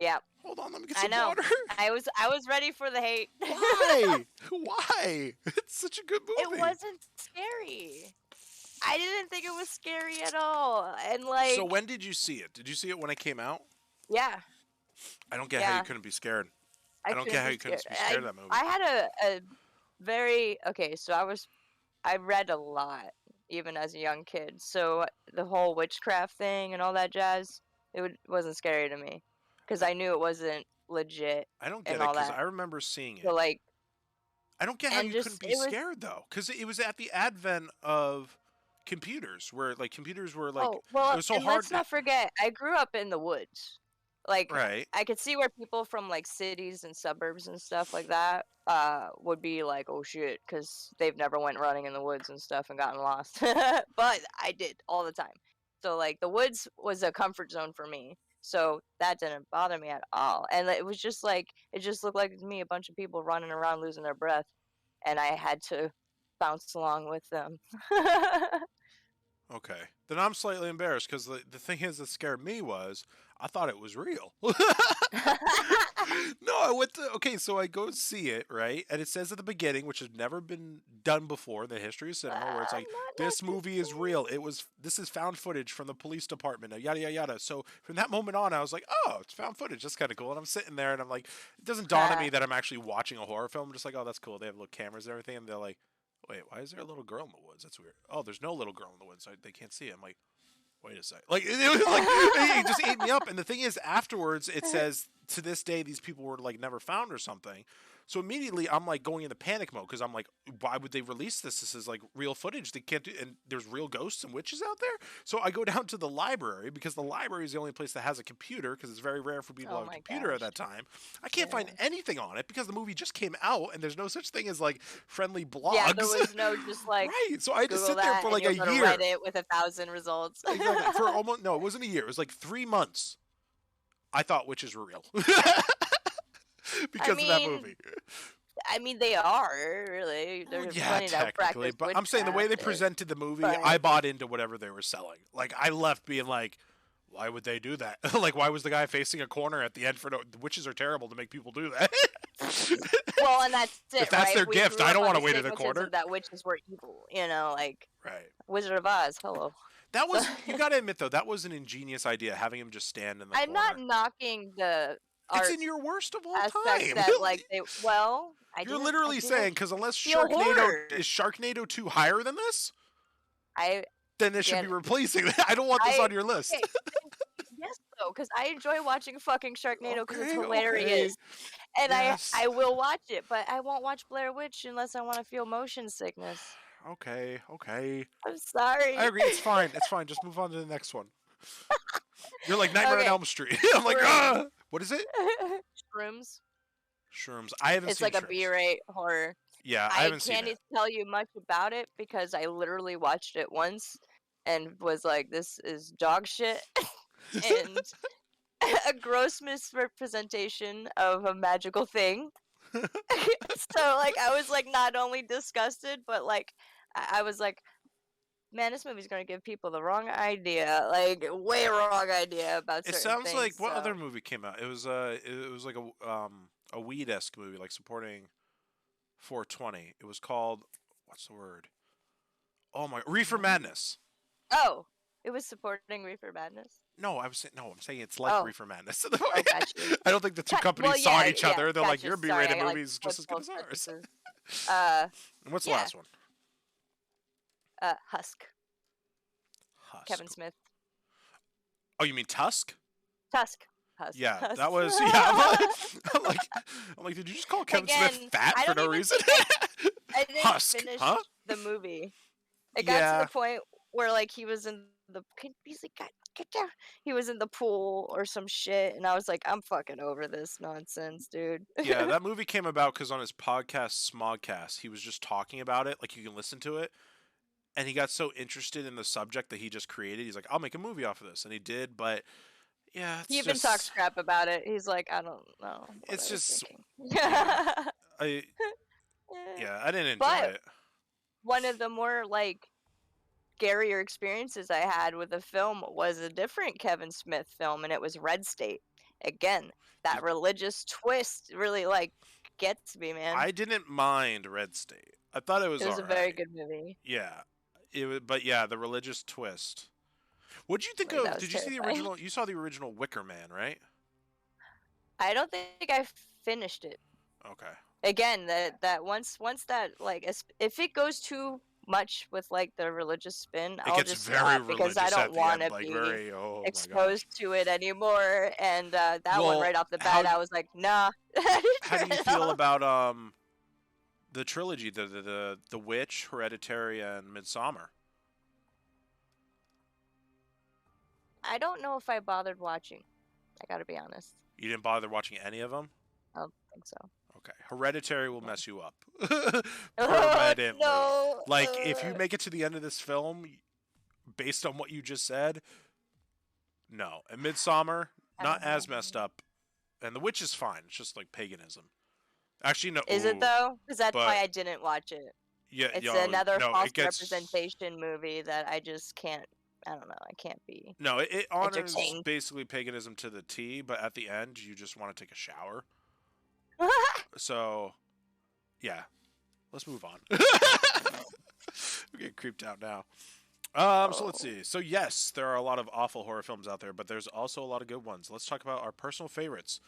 Yeah. Hold on, let me get some water. I was ready for the hate. Why? Why? It's such a good movie. It wasn't scary. I didn't think it was scary at all. And like, so when did you see it? Did you see it when it came out? Yeah. I don't get how you couldn't be scared. I don't get how you couldn't be scared of that movie. I had a very so I read a lot even as a young kid. So the whole witchcraft thing and all that jazz, wasn't scary to me because I knew it wasn't legit. I don't get it because I remember seeing it. So like, I don't get how you couldn't be scared though, because it was at the advent of computers, where like computers were like, it was so hard. Let's not forget, I grew up in the woods. Like, I could see where people from like cities and suburbs and stuff like that would be like, oh shit, because they've never went running in the woods and stuff and gotten lost. But I did all the time. So like, the woods was a comfort zone for me. So that didn't bother me at all. And it was just like, it just looked like to me a bunch of people running around losing their breath, and I had to bounce along with them. Okay. Then I'm slightly embarrassed because the thing is that scared me was I thought it was real. No, I went to okay, so I go see it, right? And it says at the beginning, which has never been done before in the history of cinema, where it's like, Not this movie is real. This is found footage from the police department, yada yada yada. So from that moment on, I was like, oh, it's found footage. That's kind of cool. And I'm sitting there and I'm like, it doesn't dawn on me that I'm actually watching a horror film. I'm just like, oh, that's cool. They have little cameras and everything, and they're like, wait, why is there a little girl in the woods? That's weird. Oh, there's no little girl in the woods. They can't see it. I'm like, wait a sec. Like, it was like, it just ate me up. And the thing is, afterwards, it says, to this day, these people were, like, never found or something. So immediately, I'm, like, going into panic mode, because I'm like, why would they release this? This is, like, real footage. They can't do, and there's real ghosts and witches out there? So I go down to the library, because the library is the only place that has a computer, because it's very rare for people to have a computer at that time. I can't find anything on it, because the movie just came out, and there's no such thing as, like, friendly blogs. Yeah, there was no just, like, right. So I had to Google sit there for, like, a year. Reddit with 1,000 results. Exactly. For almost, no, it wasn't a year. It was, like, 3 months. I thought witches were real. Because of that movie. I mean, they are, really. There's plenty that technically, but I'm saying the way they presented the movie, I bought into whatever they were selling. Like, I left being like, why would they do that? Like, why was the guy facing a corner at the end for no... Witches are terrible to make people do that. Well, and that's it, if that's their gift, I don't want to wait in a corner. That witches were evil, you know, like... Right. Wizard of Oz, hello. That was... You gotta admit, though, that was an ingenious idea, having him just stand in the corner. I'm not knocking the... It's in your worst of all time. That, like, You're literally saying, because unless Sharknado... Is Sharknado 2 higher than this? Then this should be replacing that. I don't want this on your list. Okay. Yes, though, because I enjoy watching fucking Sharknado because it's hilarious. And I will watch it, but I won't watch Blair Witch unless I want to feel motion sickness. Okay. I'm sorry. I agree. It's fine. Just move on to the next one. You're like Nightmare on Elm Street. I'm like, ah! What is it? Shrooms. I haven't seen it. It's like a B-rate horror. Yeah, I haven't seen it. I can't tell you much about it because I literally watched it once and was like, this is dog shit. And a gross misrepresentation of a magical thing. So, like, I was, like, not only disgusted, but, like, I was like, man, this movie's gonna give people the wrong idea, like, way wrong idea about certain things. It sounds like, what other movie came out? It was like a weed-esque movie, like, supporting 420. It was called, what's the word? Oh my, Reefer Madness. Oh, it was supporting Reefer Madness? No, I'm saying it's like Reefer Madness. Gotcha. I don't think the two companies saw each other. They're like, your B-rated movie's just as good as ours. And what's the last one? Husk. Kevin Smith. Oh, you mean Tusk? Tusk. Husk. Yeah, Husk. that was. Yeah, I'm like, did you just call Kevin Smith fat for no reason? I didn't Husk, finish huh? the movie. It got to the point where, like, he was in the. He was in the pool or some shit, and I was like, I'm fucking over this nonsense, dude. Yeah, that movie came about because on his podcast Smogcast, he was just talking about it. Like, you can listen to it. And he got so interested in the subject that he just created. He's like, I'll make a movie off of this. And he did, but yeah. He even talks crap about it. He's like, I don't know. It's just. Yeah, I didn't enjoy it. One of the more, like, scarier experiences I had with a film was a different Kevin Smith film, and it was Red State. Again, that religious twist really, like, gets me, man. I didn't mind Red State. I thought it was a very good movie. Yeah. But yeah, the religious twist. What did you think of? Did you see the original? You saw the original Wicker Man, right? I don't think I finished it. Okay. Again, that once that, like, if it goes too much with, like, the religious spin, I'll just stop because I don't want to be exposed to it anymore. And that one right off the bat, I was like, nah. How do you feel about the trilogy, the Witch, Hereditary, and Midsommar? I don't know if I bothered watching. I gotta be honest. You didn't bother watching any of them? I don't think so. Okay. Hereditary will mess you up. Permanently. No. Like, if you make it to the end of this film, based on what you just said, no. And Midsommar, not as messed up. And The Witch is fine. It's just like paganism. Actually, no. Is it, though? Because that's why I didn't watch it. Yeah, It's yo, another no, false it gets representation movie that I just can't. I don't know. I can't be no, it honors entertained. basically paganism to the T, but at the end you just want to take a shower. So, yeah, let's move on. We're getting creeped out now. So let's Oh. see. So yes, there are a lot of awful horror films out there, but there's also a lot of good ones. Let's talk about our personal favorites.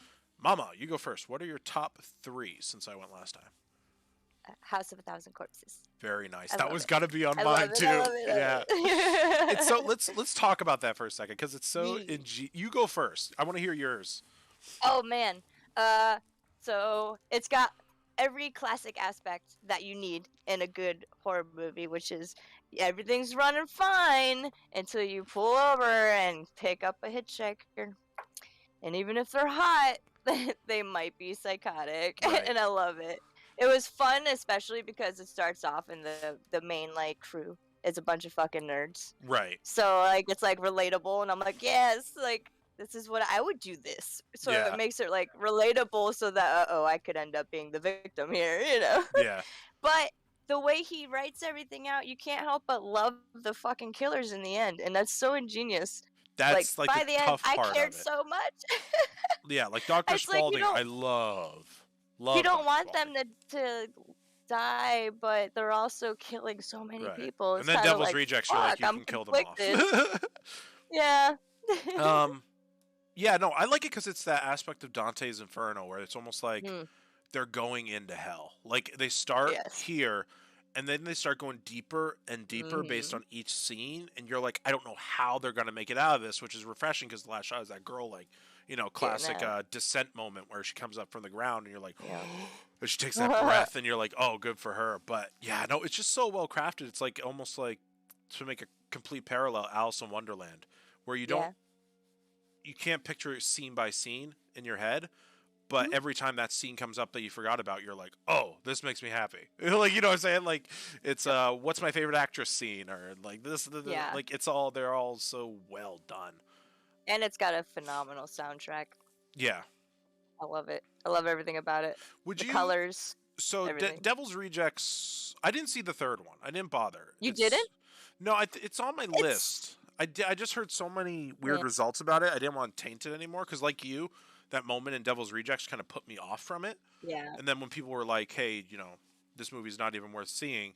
Mama, you go first. What are your top 3 since I went last time? House of a Thousand Corpses. Very nice. I That love was it. gotta be on I mine love it. I too. love it. I Yeah. love It's so it. let's talk about that for a second because it's so Yee. you go first. I want to hear yours. Oh man. Uh, so it's got every classic aspect that you need in a good horror movie, which is everything's running fine until you pull over and pick up a hitchhiker. And even if they're hot, they might be psychotic. Right. And I love it. It was fun, especially because it starts off and the main like crew is a bunch of fucking nerds. Right. So like it's like relatable, and I'm like, yes, like this is what I would do this. So Yeah. it makes it like relatable, so that I could end up being the victim here, you know. Yeah. But the way he writes everything out, you can't help but love the fucking killers in the end, and that's so ingenious. That's like By the the end, tough I part cared of it. so much. Yeah, like Dr. It's like Spaulding, I love. you don't Dr. want Spaulding. them to die, but they're also killing so many Right. people. And It's then kind of Devil's like, Rejects, you're like, fuck, you I'm can kill them conflicted. off. Yeah. Yeah, no, I like it because it's that aspect of Dante's Inferno where it's almost like Hmm. they're going into hell. Like they start Yes. here, and then they start going deeper and deeper based Mhm. on each scene, and you're like, I don't know how they're gonna make it out of this, which is refreshing because the last shot is that girl, like, classic out. descent moment where she comes up from the ground, and you're like, Yeah. and she takes that breath, and you're like, oh, good for her. But yeah, no, it's just so well crafted. It's like almost like to make a complete parallel, Alice in Wonderland, where you don't. Yeah. You can't picture it scene by scene in your head, but Mhm. every time that scene comes up that you forgot about, you're like, oh, this makes me happy. Like, you know what I'm saying? Like, it's what's my favorite actress scene, or like this, Yeah. like they're all so well done. And it's got a phenomenal soundtrack. Yeah. I love it. I love everything about it. Would The you? colors. So everything. Devil's Rejects. I didn't see the third one. I didn't bother. You It's- didn't? No, it's on my list. I just heard so many weird Yeah. results about it. I didn't want to taint it anymore because, like you, that moment in Devil's Rejects kind of put me off from it. Yeah. And then when people were like, "Hey, this movie's not even worth seeing,"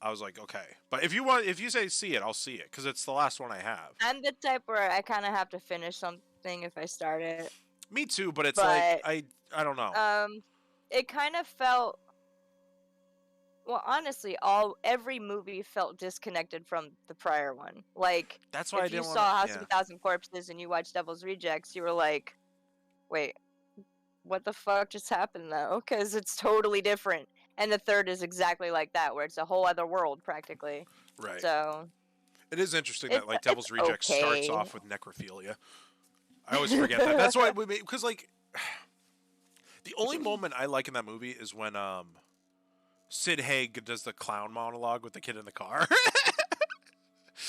I was like, "Okay." But if you say see it, I'll see it because it's the last one I have. I'm the type where I kind of have to finish something if I start it. Me too, but it's like But I don't know. it kind of felt. Well, honestly, every movie felt disconnected from the prior one. Like, That's why I if you didn't saw want House to. of a Thousand Corpses and you watched Devil's Rejects, you were like, wait, what the fuck just happened though? Because it's totally different. And the third is exactly like that, where it's a whole other world practically. Right. So It is interesting it's that like Devil's it's Rejects starts okay. off with necrophilia. I always forget that. That's why we because like the only moment I like in that movie is when Sid Haig does the clown monologue with the kid in the car.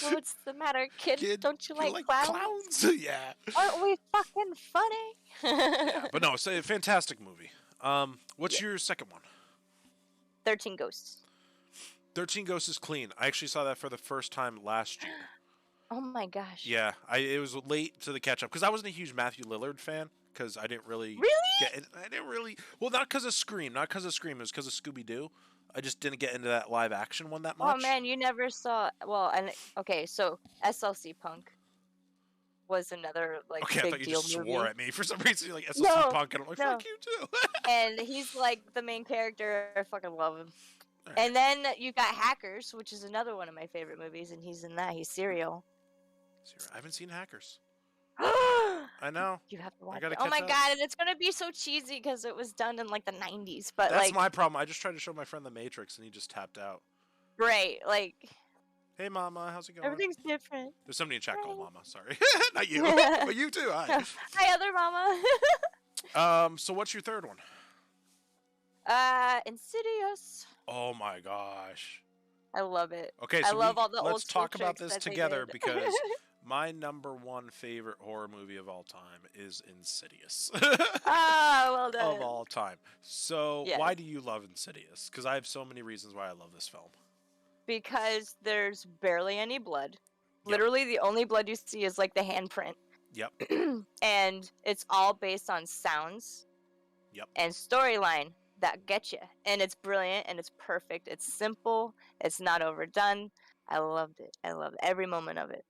What's the matter, kid? Kid, Don't you you like like clowns? Yeah. Aren't we fucking funny? Yeah, but no, it's a fantastic movie. What's your second one? 13 Ghosts. 13 Ghosts is clean. I actually saw that for the first time last year. Oh my gosh. Yeah, it was late to the catch up because I wasn't a huge Matthew Lillard fan because I didn't really Really? get. I didn't really. Well, not because of Scream, not because of Scream. It was because of Scooby Doo. I just didn't get into that live action one that much. Oh man, you never saw. Well, and okay, so SLC Punk was another like Okay, I big thought you deal just movie. swore at me for some reason. You're like SLC No, Punk, and I'm like, no. fuck you too. And he's like the main character. I fucking love him. Alright. And then you got Hackers, which is another one of my favorite movies, and he's in that. He's Serial. I haven't seen Hackers. You I know. have to watch gotta it. Oh my catch up. god, and it's gonna be so cheesy because it was done in like the 90s. But That's like, my problem. I just tried to show my friend The Matrix, and he just tapped out. right, like Hey, Mama, how's it going? everything's different. There's somebody in chat called Right. Mama. Sorry, not you, but you too. Hi. Hi, other mama. So what's your third one? Insidious. Oh my gosh. I love it. Okay, I so love all the old let's school talk about tricks this that they together did. because My number one favorite horror movie of all time is Insidious. Ah, well Of done. all time. So, Yes, why do you love Insidious? Because I have so many reasons why I love this film. because there's barely any blood. Yep. Literally, the only blood you see is like the handprint. Yep. And it's all based on sounds Yep. and storyline that get you. And it's brilliant and it's perfect. It's simple. It's not overdone. I loved it. I loved every moment of it.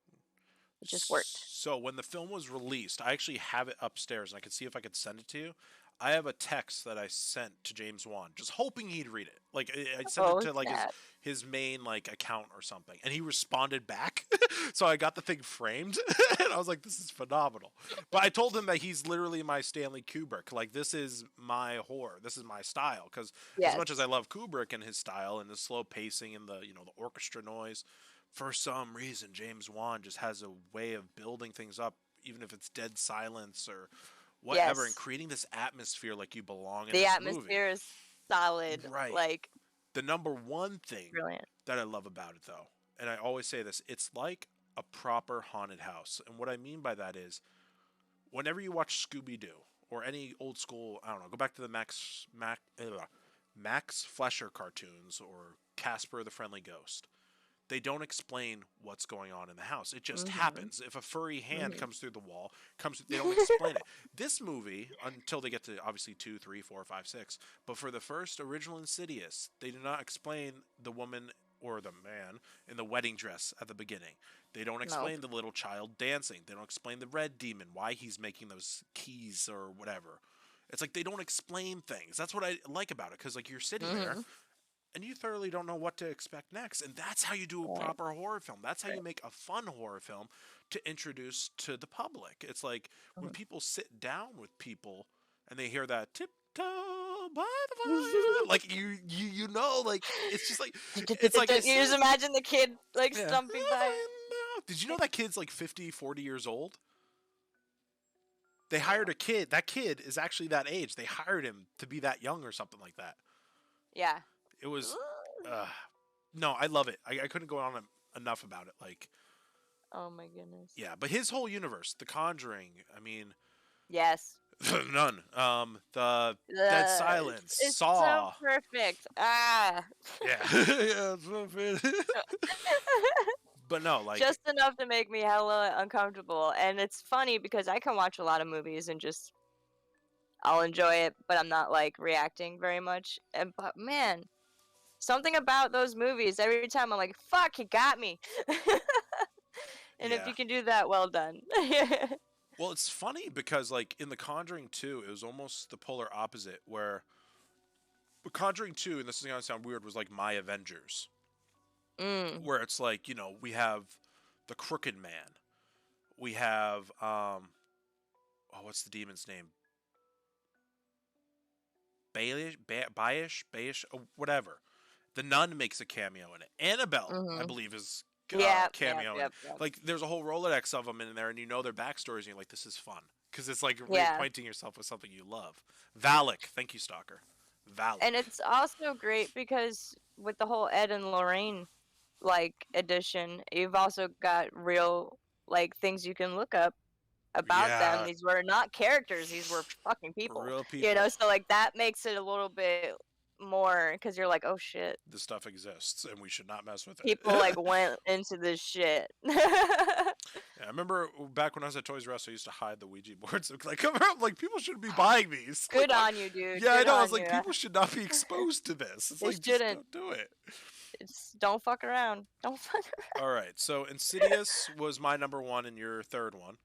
It just worked. So when the film was released, I actually have it upstairs, and I could see if I could send it to you. I have a text that I sent to James Wan, just hoping he'd read it. Like I sent it Oh, to like snap. his main like account or something, and he responded back. So I got the thing framed, and I was like, "This is phenomenal." But I told him that he's literally my Stanley Kubrick. Like this is my horror. This is my style. Because as much as I Yes. love Kubrick and his style and the slow pacing and the the orchestra noise, for some reason James Wan just has a way of building things up, even if it's dead silence or whatever, and Yes. creating this atmosphere like you belong in The this movie. atmosphere is solid. Right. Like, The number one thing brilliant. that I love about it, though, and I always say this, it's like a proper haunted house. And what I mean by that is, whenever you watch Scooby Doo or any old school, I don't know, go back to the Max Fleischer cartoons or Casper the Friendly Ghost. They don't explain what's going on in the house. It just Mm-hmm. happens. If a furry hand Mm-hmm. comes through the wall, they don't explain it. This movie, until they get to obviously 2, 3, 4, 5, 6, but for the first original Insidious, they do not explain the woman or the man in the wedding dress at the beginning. They don't Nope. explain the little child dancing. They don't explain the red demon, why he's making those keys or whatever. It's like they don't explain things. That's what I like about it, because like you're sitting there Mm-hmm. and you thoroughly don't know what to expect next. And that's how you do a Right. proper horror film. That's how you Right. make a fun horror film to introduce to the public. It's like when Mhm. people sit down with people and they hear that tiptoe by the fire, like you know, like it's just like it's like I You just said. imagine the kid like Yeah. stumping by. Did you know that kid's like 50, 40 years old? They hired a kid. That kid is actually that age. They hired him to be that young or something like that. Yeah. It was no, I love it. I couldn't go on enough about it. Like, Oh my goodness. yeah, but his whole universe, The Conjuring. I mean, Yes. none. The Dead Silence, It's so Saw. perfect. Ah. Yeah, yeah. It's so fit. But no, like, Just enough to make me hella uncomfortable. And it's funny because I can watch a lot of movies and just I'll enjoy it, but I'm not like reacting very much. And but man, something about those movies every time I'm like, fuck, he got me. And if yeah. you can do that, well done. Well, it's funny because like in The Conjuring 2, it was almost the polar opposite. Where The Conjuring 2, and this is gonna sound weird, was like My Avengers, Mm. where it's like we have the Crooked Man, we have what's the demon's name? Bayish, whatever. The nun makes a cameo in it. Annabelle, I Mm-hmm. believe, is Yep, cameo in it. yep. Like, there's a whole Rolodex of them in there, and you know their backstories, and you're like, this is fun. Because it's like Yeah. reacquainting yourself with something you love. Valak, thank you, Stalker. Valak. And it's also great because with the whole Ed and Lorraine like edition, you've also got real like things you can look up about them. Yeah, These were not characters; these were fucking people. real You know, people. so like that makes it a little bit more because you're like, oh shit, This stuff exists, and we should not mess with it. people like went into this shit. Yeah, I remember back when I was at Toys R Us, I used to hide the Ouija boards. Like, come around, like people shouldn't be buying these. Good Like, on you, dude. yeah, I Good know. I on was like, you. people should not be exposed to this. It's They like, just shouldn't. don't do it. It's don't fuck around. Don't fuck around. All right, so Insidious was my number one, and your third one.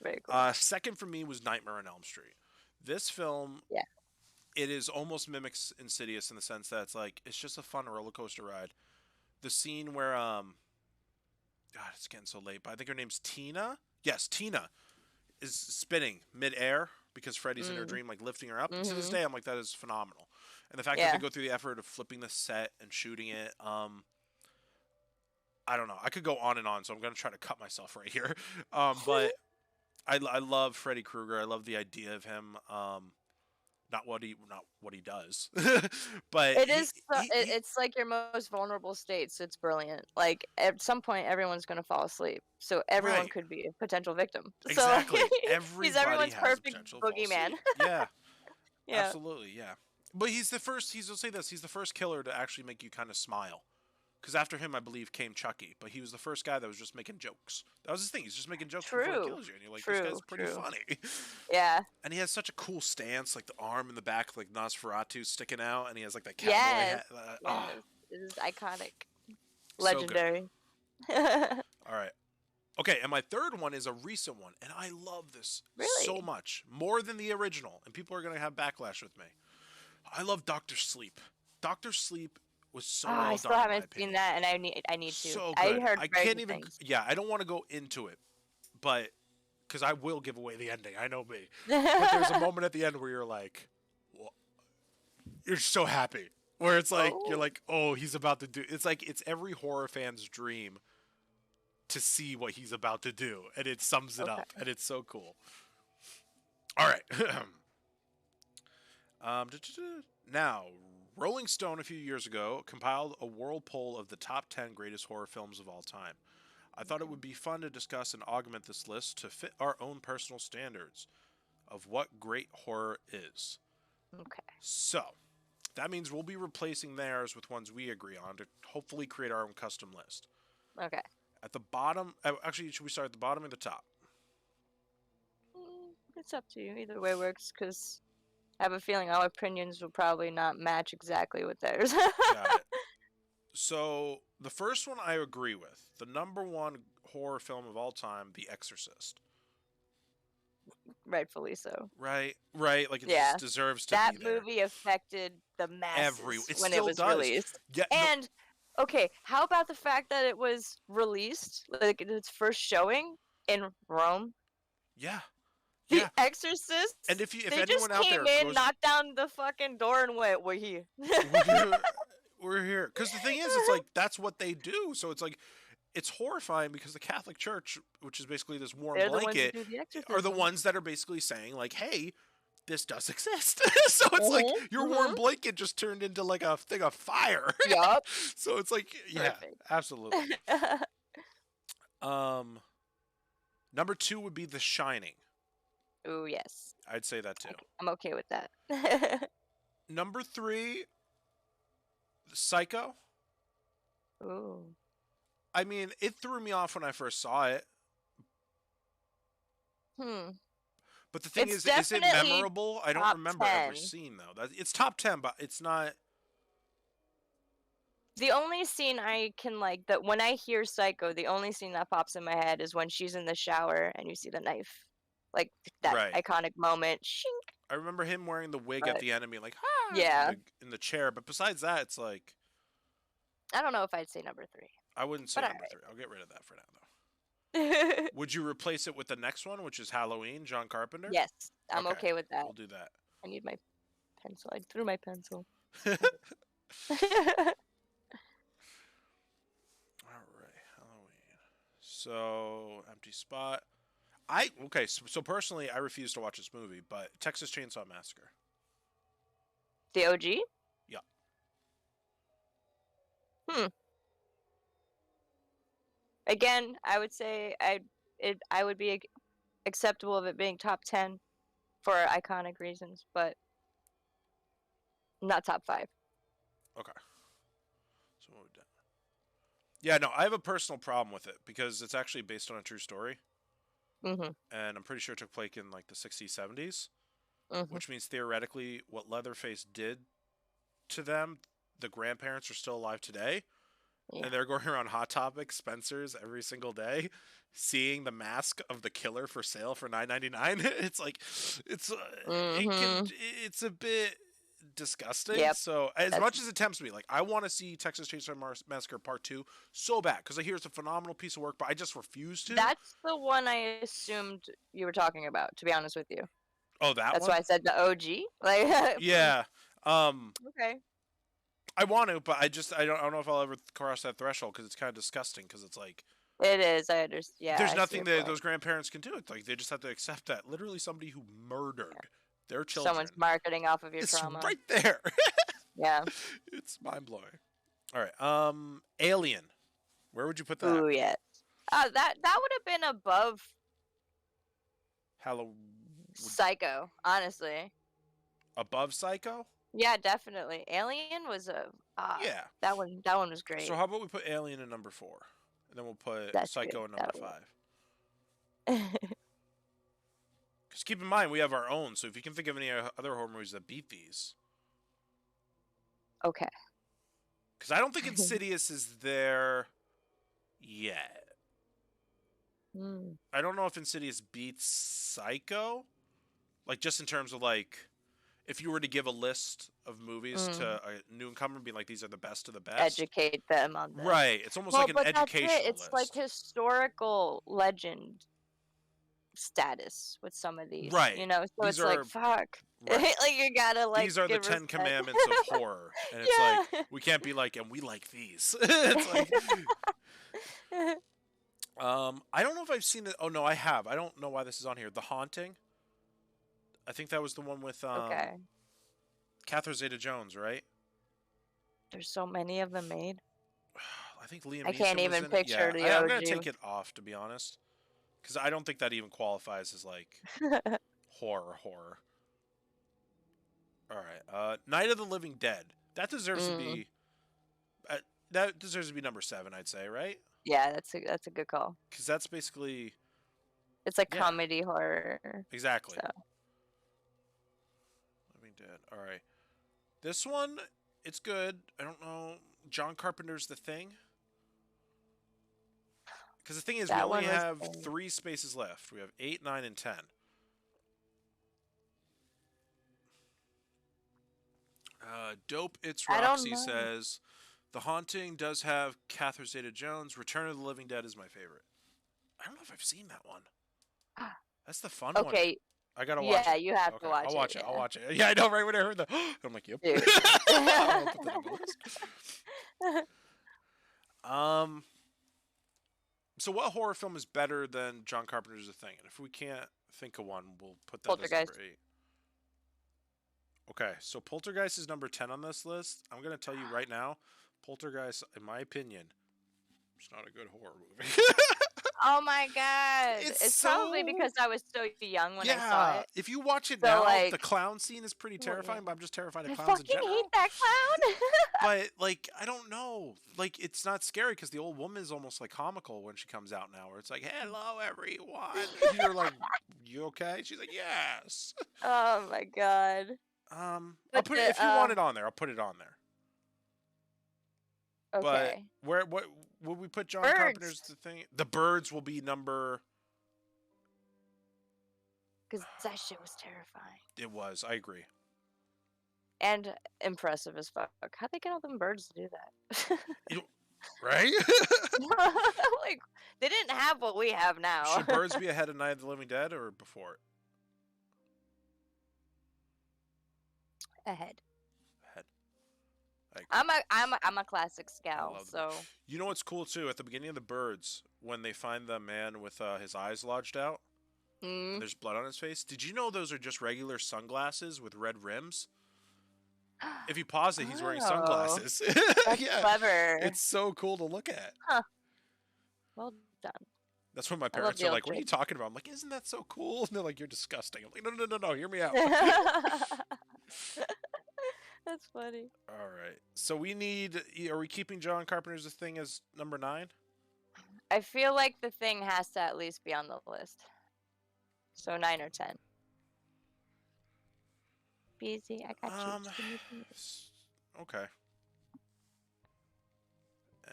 Very cool. Second for me was Nightmare on Elm Street. This film, Yeah. it is almost mimics Insidious in the sense that it's just a fun roller coaster ride. The scene where God, it's getting so late, but I think her name's Tina. Yes, Tina is spinning midair because Freddy's in her Mm. dream, like lifting her up. To this Mhm. day, I'm like, that is phenomenal. And the fact that Yeah. they go through the effort of flipping the set and shooting it, I don't know. I could go on and on, so I'm gonna try to cut myself right here. But I love Freddy Krueger. I love the idea of him. not what he does, but It is. It's like your most vulnerable state, so it's brilliant. Like at some point, everyone's gonna fall asleep, so everyone right, could be a potential victim. So like, exactly. he's Everybody everyone's has the perfect potential to fall boogeyman. asleep. Yeah, Yeah. absolutely, yeah. But he's the first. He'll say this. He's the first killer to actually make you kind of smile. Because after him, I believe, came Chucky, but he was the first guy that was just making jokes. That was his thing. He's just making jokes before he True. kills you, and you're like, this True. guy's pretty True. funny. Yeah. And he has such a cool stance, like the arm in the back, like Nosferatu sticking out, and he has like that cowboy Yes. hat. Yes. It is iconic. So good. Legendary. All right. Okay, and my third one is a recent one, and I love this so Really? much, more than the original, and people are going to have backlash with me. I love Doctor Sleep. Doctor Sleep was so Oh, well I done, still in my haven't opinion. seen that, and I need to. So I good. heard I very can't good even. things. Yeah, I don't want to go into it, but because I will give away the ending. I know me. But there's a moment at the end where you're like, "Wha-" you're so happy. Where it's like you're Oh. like, oh, he's about to do. It's like it's every horror fan's dream to see what he's about to do, and it sums it Okay. up, and it's so cool. All right. Now, Rolling Stone a few years ago compiled a world poll of the top 10 greatest horror films of all time. I thought it would be fun to discuss and augment this list to fit our own personal standards of what great horror is. Okay. So, that means we'll be replacing theirs with ones we agree on to hopefully create our own custom list. Okay. At the bottom, actually, should we start at the bottom or the top? It's up to you. Either way works, because I have a feeling our opinions will probably not match exactly with theirs. Got it. So, the first one I agree with. The number one horror film of all time, The Exorcist. Rightfully so. Right, right. Like it Yeah. just deserves to That be there. movie affected the masses It when still it was does. released. Yeah, And okay, how about the fact that it was released, like its first showing in Rome? yeah, The yeah. Exorcist. And if They just anyone out came there in, goes, knocked down the fucking door, and went, "We're here." we're here. Because the thing is, it's like that's what they do. So it's like it's horrifying because the Catholic Church, which is basically this warm They're the ones blanket, who do the exorcism. are the ones that are basically saying like, "Hey, this does exist." So it's like your warm blanket just turned into like a thing of fire. Yup. So it's like, yeah, Perfect. absolutely. Number 2 would be The Shining. Ooh, yes. I'd say that too. I'm okay with that. Number 3, Psycho. Ooh. I mean, it threw me off when I first saw it. But the thing It's is it definitely memorable? I don't top remember ever 10. seeing though. It's top 10, but it's not. The only scene I can like that when I hear Psycho, the only scene that pops in my head is when she's in the shower and you see the knife, like that Right. iconic moment. Shink. I remember him wearing the wig at But- the end and being like, "Ah!" Yeah. in the chair. But besides that, it's like I don't know if I'd say number 3. I wouldn't say But number alright. 3. I'll get rid of that for now though. Would you replace it with the next one, which is Halloween, John Carpenter? Yes, I'm Okay, okay with that. We'll do that. I need my pencil. I threw my pencil. All right, Halloween. So empty spot. So personally, I refuse to watch this movie, but Texas Chainsaw Massacre. The OG? Yeah. Again, I would say I would be acceptable of it being top 10 for iconic reasons, but not top 5. Okay. So what we done? Yeah, no, I have a personal problem with it because it's actually based on a true story, Mhm. and I'm pretty sure it took place in like the 60s, 70s, Mhm. which means theoretically what Leatherface did to them, the grandparents are still alive today. Yeah. And they're going around Hot Topic, Spencer's every single day, seeing the mask of the killer for sale for $9.99. It's like, it's it's a bit disgusting. Yep. So as much as it tempts me, like I want to see Texas Chainsaw Massacre Part 2 so bad because I hear it's a phenomenal piece of work, but I just refuse to. That's the one I assumed you were talking about, to be honest with you. Oh, That's one? why I said the OG. Like Yeah. Okay. I want to, but I don't know if I'll ever cross that threshold because it's kind of disgusting because it's like It is. I understand. Yeah. there's I see nothing your that point. those grandparents can do. It's like they just have to accept that literally somebody who murdered They're children. Someone's marketing off of your It's trauma. right there. Yeah. It's mind blowing. All right. Alien. Where would you put that? Ooh, yes. That would have been above Halloween. Psycho, honestly. Above Psycho? Yeah, definitely. Alien was Yeah. That one was great. So how about we put Alien in number 4, and then we'll put That's Psycho good. in number 5. Because keep in mind we have our own. So if you can think of any other horror movies that beat these. Okay. Because I don't think Insidious is there yet. I don't know if Insidious beats Psycho. Like, just in terms of, like, if you were to give a list of movies to a new incomer, being like, these are the best of the best. Educate them on this. Right. It's almost like an educational list. It's like historical legend status with some of these. Right. You know, so These it's like, fuck. Right. Like, you gotta, like, these are the give 10 respect. commandments of horror. And it's like, we can't be like, and we like these. It's like... I don't know if I've seen it. Oh, no, I have. I don't know why this is on here. The Haunting. I think that was the one with Okay. Catherine Zeta-Jones, right? There's so many of them made. I think Liam I Neeson can't was even in picture it. the I'm going OG. to take it off, to be honest. Because I don't think that even qualifies as, like, horror. All right. Night of the Living Dead. That deserves to be... that deserves to be number 7, I'd say, right? Yeah, that's a good call. Because that's basically... It's like comedy horror. Exactly. So. Living Dead. All right. This one, it's good. I don't know. John Carpenter's The Thing. Because the thing is, we only have 3 spaces left. We have 8, 9, and 10. Dope It's Roxy says, The Haunting does have Catherine Zeta-Jones. Return of the Living Dead is my favorite. I don't know if I've seen that one. That's the fun one. Okay. I gotta watch it. Yeah, you have to watch it. I'll watch it. Yeah. I'll watch it. Yeah, I know, right when I heard the... I'm like, yep. Dude. I'll put that on the list. So what horror film is better than John Carpenter's The Thing? And if we can't think of one, we'll put that as number 8. Okay, so Poltergeist is number 10 on this list. I'm going to tell you right now, Poltergeist, in my opinion, it's not a good horror movie. Oh my god. It's probably because I was so young when I saw it. If you watch it now, like, the clown scene is pretty terrifying, but I'm just terrified of clowns in general. I fucking hate that clown. But, like, I don't know. Like, it's not scary because the old woman is almost, like, comical when she comes out now, where it's like, hello, everyone. And you're like, you okay? She's like, yes. Oh my god. I'll put it, if you want it on there, I'll put it on there. Okay. But what would we put John Carpenter's The Thing? The Birds will be number... Because that shit was terrifying. It was. I agree. And impressive as fuck. How'd they get all them birds to do that? Right? Like, they didn't have what we have now. Should Birds be ahead of Night of the Living Dead or before it? Ahead. I'm a classics gal, so. You know what's cool too? At the beginning of The Birds, when they find the man with his eyes lodged out, and there's blood on his face. Did you know those are just regular sunglasses with red rims? If you pause it, he's wearing sunglasses. That's clever. It's so cool to look at. Huh. Well done. That's when my parents are like, "What are you talking about?" I'm like, "Isn't that so cool?" And they're like, "You're disgusting." I'm like, "No, hear me out." That's funny. All right. So we need... Are we keeping John Carpenter's The Thing as number 9? I feel like The Thing has to at least be on the list. So 9 or 10. Busy, I got you. Okay.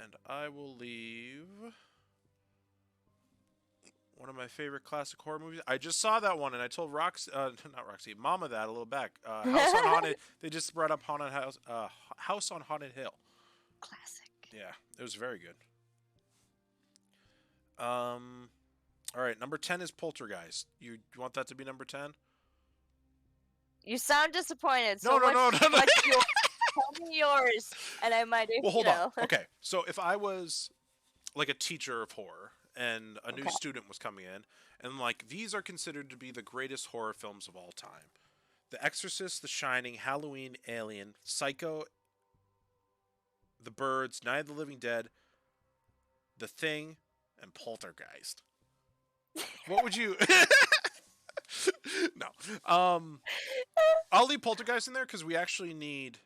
And I will leave... one of my favorite classic horror movies. I just saw that one, and I told Mama that a little back. House on Haunted. They just brought up Haunted House. House on Haunted Hill. Classic. Yeah, it was very good. All right, number 10 is Poltergeist. You want that to be number 10? You sound disappointed. No. Tell me yours, and I might. Well, hold on. Okay, so if I was like a teacher of horror, and a new student was coming in, and like, these are considered to be the greatest horror films of all time. The Exorcist, The Shining, Halloween, Alien, Psycho, The Birds, Night of the Living Dead, The Thing, and Poltergeist. What would you? No. I'll leave Poltergeist in there because we actually need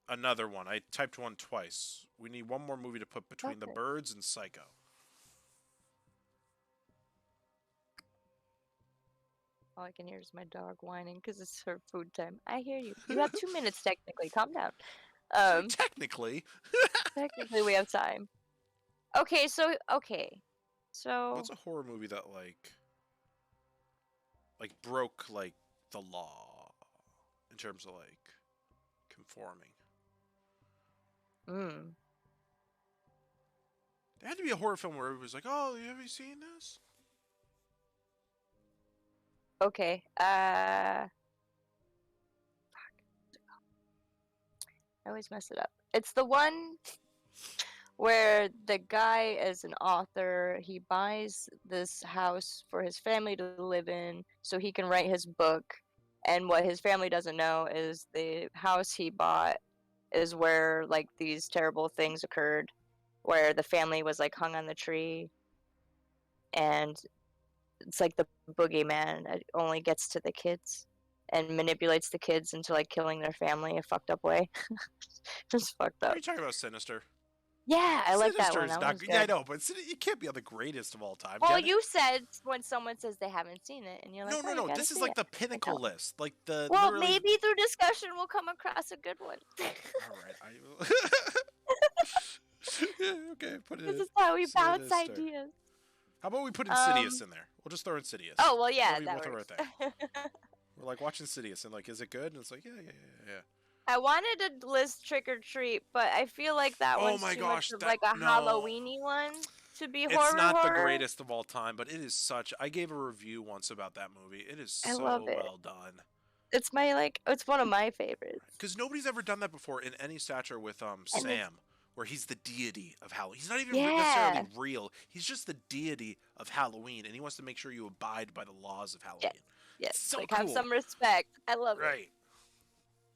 another one. I typed one twice. We need one more movie to put between The Birds and Psycho. All I can hear is my dog whining because it's her food time. I hear you. You have 2 minutes technically. Calm down. Technically. Technically, we have time. Okay. So. What's a horror movie that like broke like the law in terms of like conforming? There had to be a horror film where it was like, oh, have you seen this? Okay. Fuck. I always mess it up. It's the one where the guy is an author. He buys this house for his family to live in so he can write his book. And what his family doesn't know is the house he bought is where like these terrible things occurred, where the family was like hung on the tree, and it's like the boogeyman only gets to the kids and manipulates the kids into like killing their family a fucked up way. Just fucked up. Are you talking about Sinister? Yeah, I like that Sinister one. is That not one's good. good. Yeah, I know, but it can't be the greatest of all time. Well, you said when someone says they haven't seen it, and you're like, no. This is like the pinnacle list. Like the. Well, literally... maybe through discussion we'll come across a good one. All right, yeah, okay, put it. This is how we bounce Sinister. ideas. How about we put Insidious in there? We'll just throw Insidious. Oh well, yeah, that works. Right there. We're like watching Insidious and like, is it good? And it's like, yeah. I wanted to list Trick or Treat, but I feel like that one's too much of like a Halloween-y one to be horror. It's not the greatest of all time, but it is such. I gave a review once about that movie. It is so well done. It's it's one of my favorites. Because nobody's ever done that before in any stature with Sam, where he's the deity of Halloween. He's not even necessarily real. He's just the deity of Halloween, and he wants to make sure you abide by the laws of Halloween. Yes, so like cool. Have some respect. I love it. Right.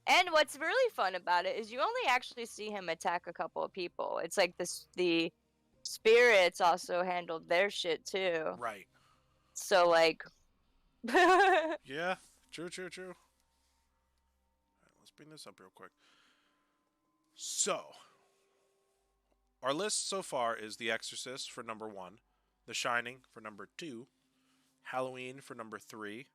And what's really fun about it is you only actually see him attack a couple of people. It's like the spirits also handled their shit too. Right. So like. Yeah. True. All right, let's bring this up real quick. So, our list so far is The Exorcist for number 1, The Shining for number 2, Halloween for number 3,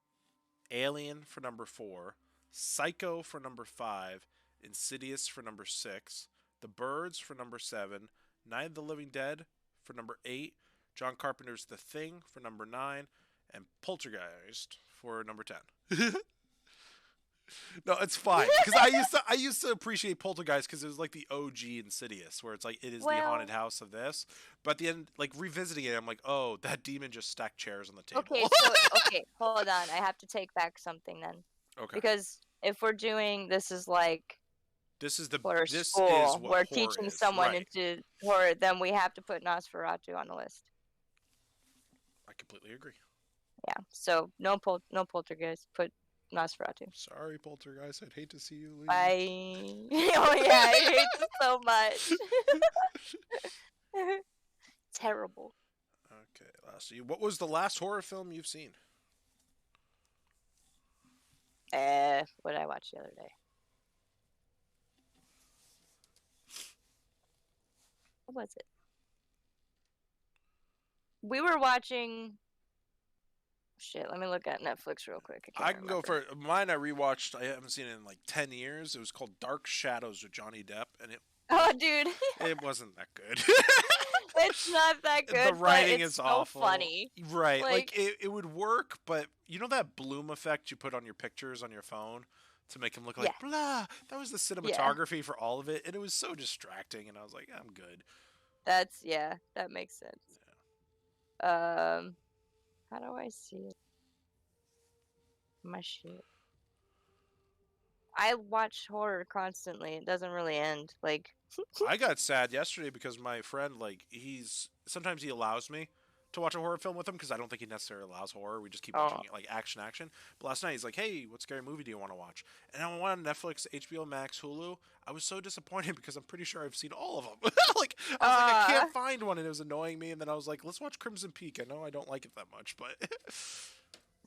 Alien for number 4, Psycho for number 5, Insidious for number 6, The Birds for number 7, Night of the Living Dead for number 8, John Carpenter's The Thing for number 9, and Poltergeist for number 10. No, it's fine because I used to appreciate Poltergeist because it was like the OG Insidious, where it's like it is the haunted house of this. But at the end, like revisiting it, I'm like, oh, that demon just stacked chairs on the table. Okay, hold on. I have to take back something then. Okay. Because if we're doing this is like this is the this school, is what we're teaching someone into horror, then we have to put Nosferatu on the list. I completely agree. Yeah. So no Poltergeist. Put Nosferatu. Sorry, Poltergeist. I'd hate to see you leave. Bye. Oh yeah, I hate this so much. Terrible. Okay, lastly, what was the last horror film you've seen? What did I watch the other day? What was it? We were watching. Shit, let me look at Netflix real quick. I can go for mine. I rewatched. I haven't seen it in like 10 years. It was called Dark Shadows with Johnny Depp, and it. Oh, dude. It wasn't that good. It's not that good. The writing is so awful. Funny. Right, like it would work, but you know that bloom effect you put on your pictures on your phone to make them look like blah. That was the cinematography for all of it, and it was so distracting. And I was like, I'm good. That makes sense. Yeah. How do I see it? My shit. I watch horror constantly. It doesn't really end. Like I got sad yesterday because my friend, like, sometimes he allows me to watch a horror film with him because I don't think he necessarily allows horror. We just keep Oh. watching like action. But last night he's like, "Hey, what scary movie do you want to watch?" And I went on Netflix, HBO Max, Hulu. I was so disappointed because I'm pretty sure I've seen all of them. Like I was like, I can't find one, and it was annoying me. And then I was like, "Let's watch Crimson Peak." I know I don't like it that much, but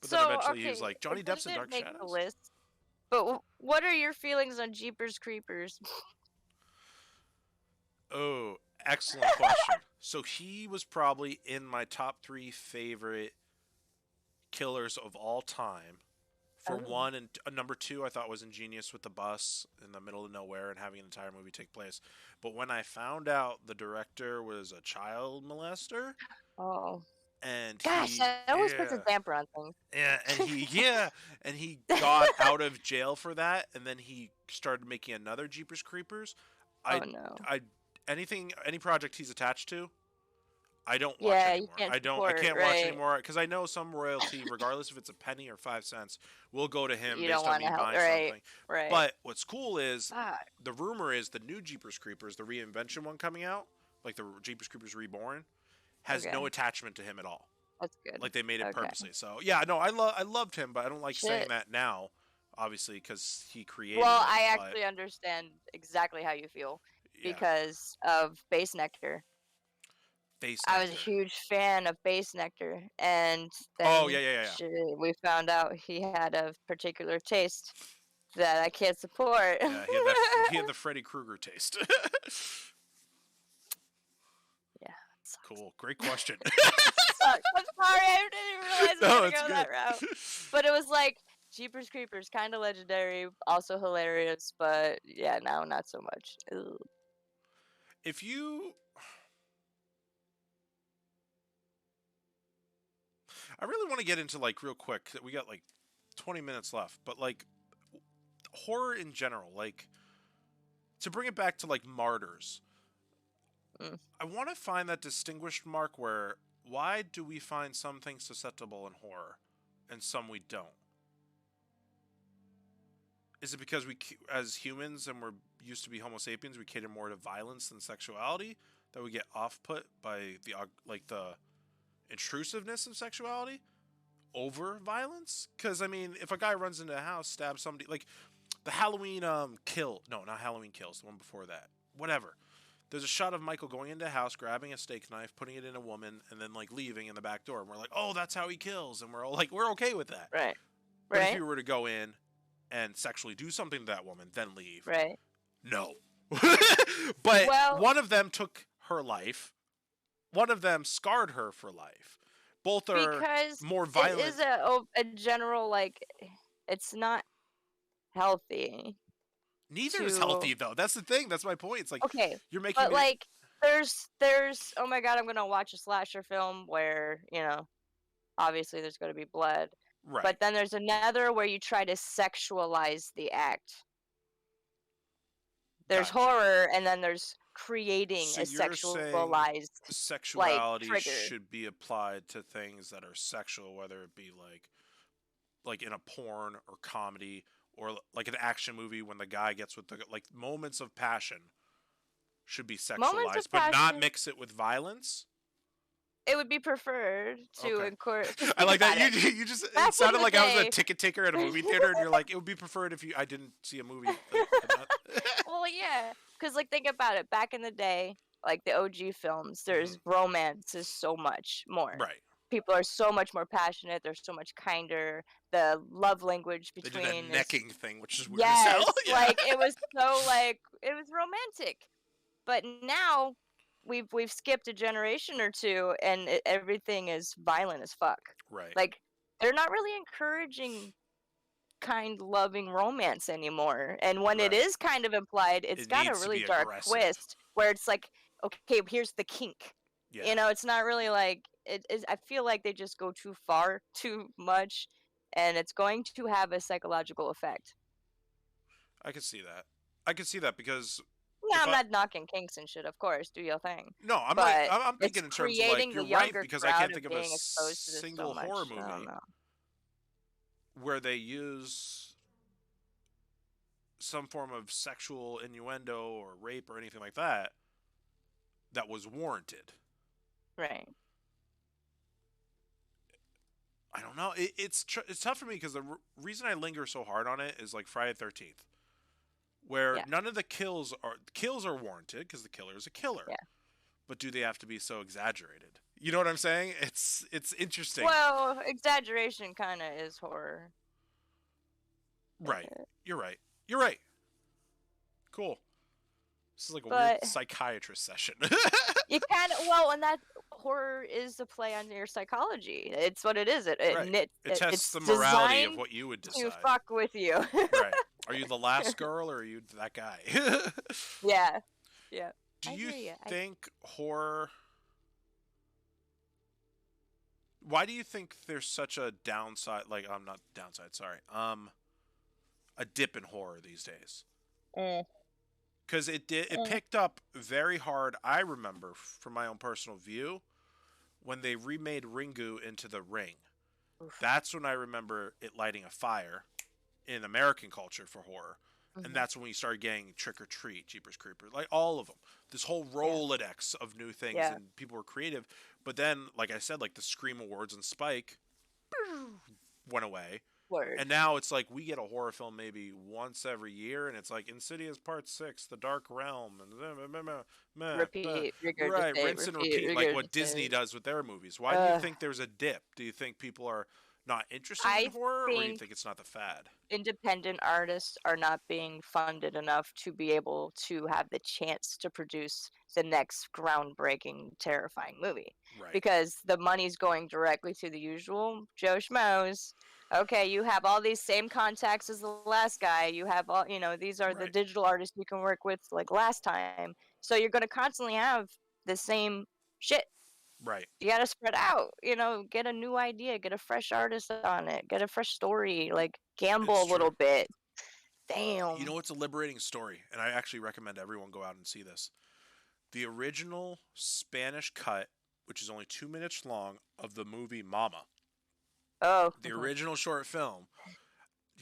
but then eventually he was like, "Johnny it Depp's in didn't Dark make the Shadows." list. But what are your feelings on Jeepers Creepers? Oh, excellent question. So he was probably in my top 3 favorite killers of all time. For Oh. one, and number 2, I thought was ingenious with the bus in the middle of nowhere and having an entire movie take place. But when I found out the director was a child molester, Oh. and Gosh, he, that always puts a yeah, damper on things. and he got out of jail for that, and then he started making another Jeepers Creepers. Oh no. Any project he's attached to, I don't watch Yeah, you anymore. can't I support, can't watch right. anymore because I know some royalty, regardless if it's a penny or 5 cents, will go to him You based don't on want me to help, buying right? something. Right. But what's cool is Fuck. the rumor is the new Jeepers Creepers, the reinvention one coming out, like the Jeepers Creepers Reborn, has no Okay. attachment to him at all. That's good. Like they made it Okay. purposely. So yeah, no, I loved him, but I don't like saying Shit. that now, obviously, because he created Well, it. I but actually understand exactly how you feel yeah, because of Base Nectar. face I was a nectar. huge fan of Base Nectar, and Oh then yeah. shit, we found out he had a particular taste that I can't support. Yeah, he had the Freddy Krueger taste. Yeah. Cool, great question. Sucks. I'm sorry, I didn't realize I was No, gonna it's go good. that route. But it was like Jeepers Creepers, kind of legendary, also hilarious, but yeah, now not so much. Ugh. If you, I really want to get into like real quick. We got like 20 minutes left, but like horror in general, like to bring it back to like martyrs. Mm. I want to find that distinguished mark where why do we find some things susceptible in horror and some we don't? Is it because as humans, and we're used to be Homo sapiens, we cater more to violence than sexuality, that we get off-put by the intrusiveness of sexuality over violence? Because I mean, if a guy runs into a house, stabs somebody, like the Halloween not Halloween Kills, the one before that, whatever. There's a shot of Michael going into a house, grabbing a steak knife, putting it in a woman, and then like leaving in the back door. And we're like, oh, that's how he kills, and we're all like, we're okay with that. Right. But if Right. you were to go in and sexually do something to that woman, then leave, Right. no. But Well, one of them took her life. One of them scarred her for life. Both are because more it violent. is a general like, it's not healthy. Neither is healthy though. That's the thing. That's my point. It's like Okay, you're making but me. like there's oh my god, I'm gonna watch a slasher film where obviously there's gonna be blood, Right. but then there's another where you try to sexualize the act. There's Gotcha. horror, and then there's creating So a you're saying sexualized sexuality trigger. should be applied to things that are sexual, whether it be like in a porn or comedy or like an action movie when the guy gets with the like moments of passion should be sexualized, but not mix it with violence. It would be preferred to Okay. encourage. I like that. You just Back it sounded in the like I was a day- ticket taker at a movie theater, and you're like, it would be preferred if I didn't see a movie. Well, yeah, because like think about it. Back in the day, like the OG films, there's romance is so much more. Right. People are so much more passionate. They're so much kinder. The love language They between did that necking thing, which is weird yes, as hell. Yeah. like it was so like it was romantic. But now we've skipped a generation or two, and everything is violent as fuck. Right. Like they're not really encouraging kind, loving romance anymore. And when it Right. is kind of implied, it's It got a needs to really be dark aggressive. twist where it's like, okay, here's the kink. Yeah. It's not really like it is. I feel like they just go too far, too much, and it's going to have a psychological effect. I can see that. I can see that because Now, I'm not knocking kinks and shit, of course. Do your thing. no, I'm But like I'm it's thinking in terms of creating like the you're right younger because I crowd can't of think of a being exposed to this so single much. horror I don't movie know. where they use some form of sexual innuendo or rape or anything like that that was warranted. Right. I don't know. It's tough for me because the reason I linger so hard on it is like Friday the 13th, where Yeah, none of the kills are warranted because the killer is a killer. yeah. But do they have to be so exaggerated? You know what I'm saying? It's interesting. Well, exaggeration kind of is horror. Right. You're right. You're right. Cool. This is like a weird But psychiatrist session. you kind of, well, and that horror is a play on your psychology. It's what it is. Right. It tests It's the morality of designed what you would to decide. fuck with you. Right. Are you the last girl or are you that guy? Yeah, yeah. Do I you hear you. think horror. Why do you think there's such a downside? Like, I'm not downside, sorry. A dip in horror these days. Mm, Because it mm. picked up very hard. I remember from my own personal view when they remade Ringu into The Ring. Oof. That's when I remember it lighting a fire in American culture for horror. And Mhm. that's when we started getting Trick or Treat, Jeepers Creepers, like all of them. This whole Yeah, Rolodex of new things, yeah. and people were creative. But then, like I said, like the Scream Awards and Spike went away. Word. And now it's like we get a horror film maybe once every year, and it's like Insidious Part 6, The Dark Realm, and Repeat, right, regurgitate, rinse and repeat, repeat, like what Disney regurgitate. does with their movies. Why do you Uh, think there's a dip? Do you think people are not interested in I horror, or do you think think it's not the fad? independent artists are not being funded enough to be able to have the chance to produce the next groundbreaking, terrifying movie. Right, Because the money's going directly to the usual Joe Schmoes. Okay, you have all these same contacts as the last guy. You have all, these are the right, digital artists you can work with like last time. So you're going to constantly have the same shit. right. You got to spread out, get a new idea, get a fresh artist on it, get a fresh story, like gamble It's a little true. bit. You Damn. know, it's a liberating story, and I actually recommend everyone go out and see this. The original Spanish cut, which is only 2 minutes long, of the movie Mama, Oh. the original short film.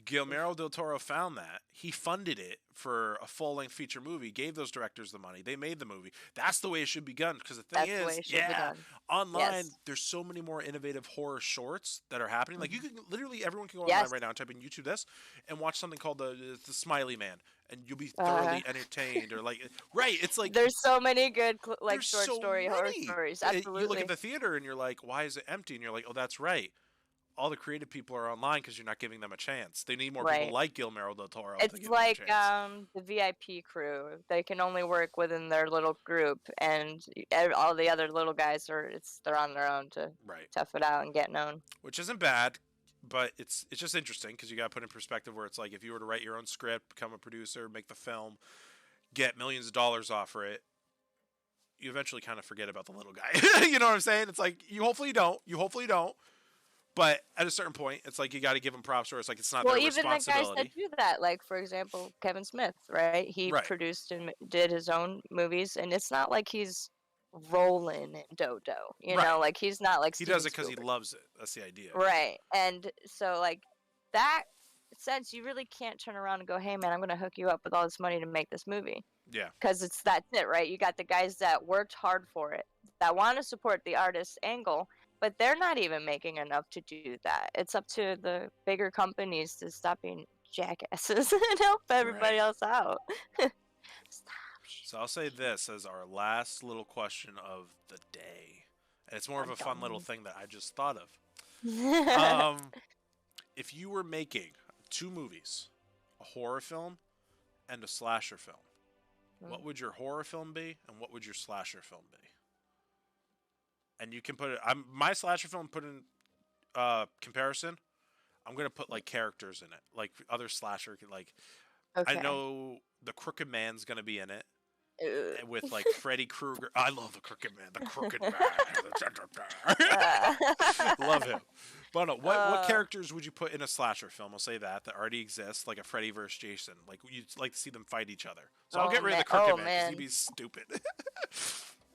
Guillermo del Toro found that. He funded it for a full length feature movie, gave those directors the money. They made the movie. That's the way it should be done. Because the thing That's the way is, it should be yeah, done. online, Yes. there's so many more innovative horror shorts that are happening. Like, you Mhm. can literally, everyone can go online Yes. right now and type in YouTube this and watch something called the Smiley Man. And you'll be Uh, thoroughly entertained. Or, like, right, it's like, there's so many good like there's short so story horror many. stories. You look at Absolutely. the theater and you're like, why is it empty? And you're like, oh, that's right. All the creative people are online because you're not giving them a chance. They need more people Right. like Guillermo del Toro to It's give them a like chance. the VIP crew. They can only work within their little group, and all the other little guys they're on their own to Right. tough it out and get known. Which isn't bad, but it's just interesting because you got to put in perspective where it's like if you were to write your own script, become a producer, make the film, get millions of dollars off for it, you eventually kind of forget about the little guy. You know what I'm saying? It's like you hopefully don't. You hopefully don't. But at a certain point, it's like you got to give them props where it's like it's not Well, their even the guys that responsibility. do that, like for example, Kevin Smith, right? He Right. produced and did his own movies, and it's not like he's rolling in dodo, Right. like he's not like He does Steven it because he Spielberg, loves it. That's the idea. right? And so like that sense, you really can't turn around and go, "Hey, man, I'm gonna hook you up with all this money to make this movie," Yeah. because that's it, right? You got the guys that worked hard for it, that want to support the artist's angle, but they're not even making enough to do that. It's up to the bigger companies to stop being jackasses and help everybody Right. else out. Stop. So I'll say this as our last little question of the day. And it's more of Dun, a fun little dun. thing that I just thought of. If you were making two movies, a horror film and a slasher film, what would your horror film be and what would your slasher film be? And you can put it. My slasher film put in comparison. I'm gonna put like characters in it, like other slasher. Like I Okay. know the Crooked Man's gonna be in it Ugh. with like Freddy Krueger. I love the Crooked Man. The Crooked Man. Uh, Love him. But no, what uh, characters would you put in a slasher film? I'll say that already exists, like a Freddy versus Jason. Like you'd like to see them fight each other. So I'll oh get rid of man. the Crooked Oh Man because he'd man. be stupid.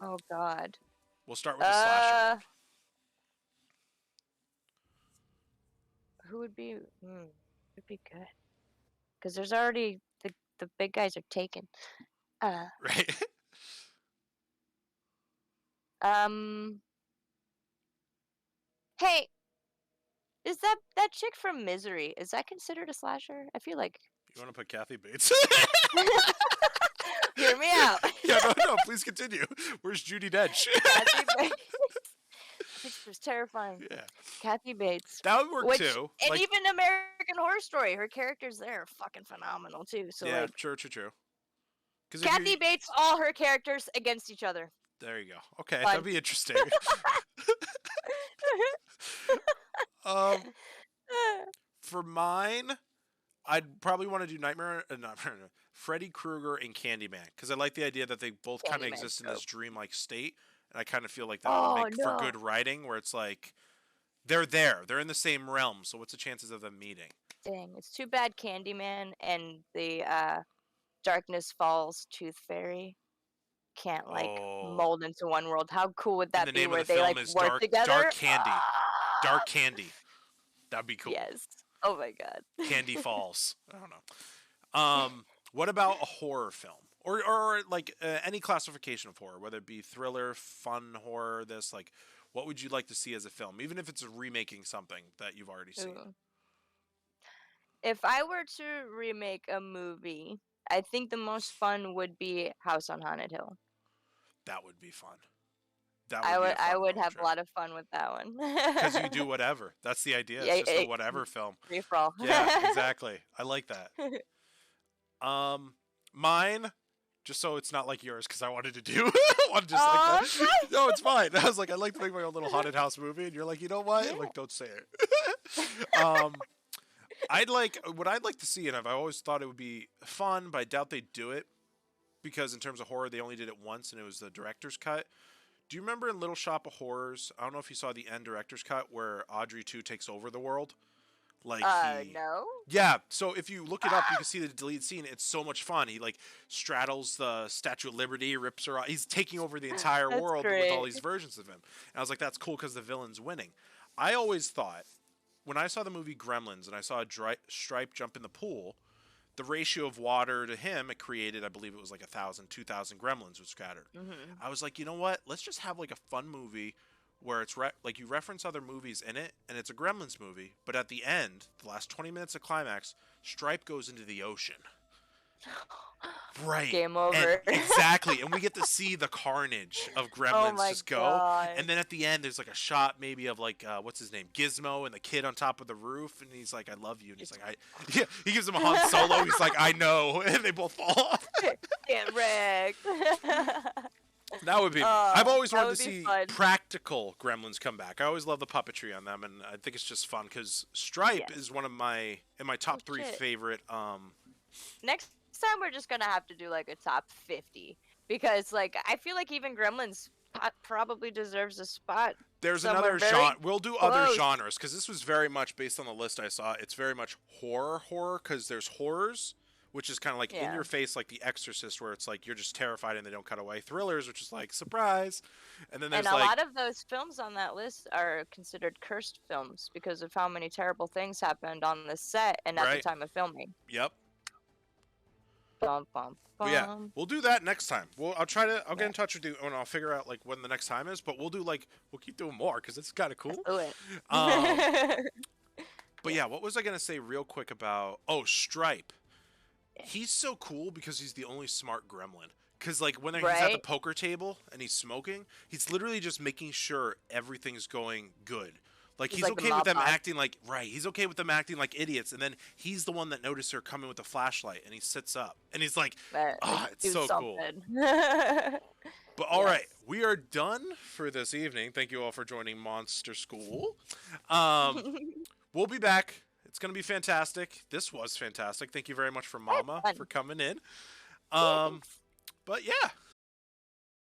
Oh god. We'll start with the slasher Uh, one. who would be? Would be good. Because there's already the big guys are taken. Uh, Right? um. Hey, Is that chick from Misery? Is that considered a slasher? I feel like. You want to put Kathy Bates? Hear me out. Yeah, no, please continue. Where's Judi Dench? Kathy Bates. That bitch was terrifying. Yeah, Kathy Bates. that would work Which too. and Like, even American Horror Story, her characters there are fucking phenomenal too. So yeah, like true. Because if Kathy you, Bates, all her characters against each other. there you go. Okay, Fun. that'd be interesting. um, for mine, I'd probably want to do Freddy Krueger and Candyman because I like the idea that they both kind of Candyman's exist in dope. this dreamlike state, and I kind of feel like that would Oh make for no. good writing, where it's like they're in the same realm. So what's the chances of them meeting? Dang, it's too bad Candyman and the Darkness Falls Tooth Fairy can't like Oh, mold into one world. How cool would and that the be name of where the they film like is work together? Dark Candy. Ah! Dark Candy. That'd be cool. Yes. Oh my god. Candy Falls. I don't know. What about a horror film, or like any classification of horror, whether it be thriller, fun horror? This like, what would you like to see as a film, even if it's remaking something that you've already seen? Ooh. If I were to remake a movie, I think the most fun would be House on Haunted Hill. That would be fun. That would be a I fun would road have a trip. lot of fun with that one. Because you do whatever. That's the idea. It's Yeah, just a whatever film. free for all. Yeah, exactly. I like that. Mine, just so it's not like yours, because I wanted to do one just Oh, like that. No, it's fine. I was like, I'd like to make my own little haunted house movie, and you're like, you know what? I'm like, don't say it. What I'd like to see, and I've always thought it would be fun, but I doubt they'd do it, because in terms of horror, they only did it once, and it was the director's cut. Do you remember in Little Shop of Horrors? I don't know if you saw the end director's cut where Audrey 2 takes over the world. Like no. yeah. So if you look it up, you can see the deleted scene. It's so much fun. He like straddles the Statue of Liberty, rips her off. He's taking over the entire That's world with great. all these versions of him. And I was like, that's cool because the villain's winning. I always thought when I saw the movie Gremlins and I saw Stripe jump in the pool, the ratio of water to him, it created, I believe it was like 1,000, 2,000 gremlins were scattered. Mm-hmm. I was like, you know what? Let's just have like a fun movie where it's like you reference other movies in it, and it's a Gremlins movie, but at the end, the last 20 minutes of climax, Stripe goes into the ocean. Right. Game over. Exactly. And we get to see the carnage of Gremlins my just go. God. And then at the end, there's like a shot maybe of like, what's his name? Gizmo and the kid on top of the roof. And he's like, I love you. And he's like, yeah, he gives him a Han Solo. He's like, I know. And they both fall off. Get wrecked. That would be. I've always that wanted would to be see fun. practical Gremlins come back. I always love the puppetry on them, and I think it's just fun because Stripe Yes. is one of my top Oh, 3 shit. favorite. Next time we're just gonna have to do like a top 50 because like I feel like even Gremlins probably deserves a spot. There's somewhere another very genre. We'll do other close. genres because this was very much based on the list I saw. It's very much horror because there's horrors, which is kind of like in Yeah. your face, like The Exorcist, where it's like you're just terrified and they don't cut away. Thrillers, which is like surprise, and then there's And a like lot of those films on that list are considered cursed films because of how many terrible things happened on the set and at the Right. time of filming. yep. Bum, bum, But yeah, bum. we'll do that next time. I'll get in touch with you and I'll figure out like when the next time is. But we'll keep doing more because it's kind of cool. Do it. But yeah, what was I gonna say real quick about? Oh, Stripe. He's so cool because he's the only smart gremlin. Because like when he's at the Right. poker table and he's smoking, he's literally just making sure everything's going good. Like He's he's like the okay with mob them boss. acting like He's okay with them acting like idiots, and then he's the one that noticed her coming with the flashlight, and he sits up and he's like, But, "Ah, like, it's do so cool." something. But all right, Yes. we are done for this evening. Thank you all for joining Monster School. We'll be back. It's going to be fantastic. This was fantastic. Thank you very much for Mama fun. for coming in. Thanks. But yeah,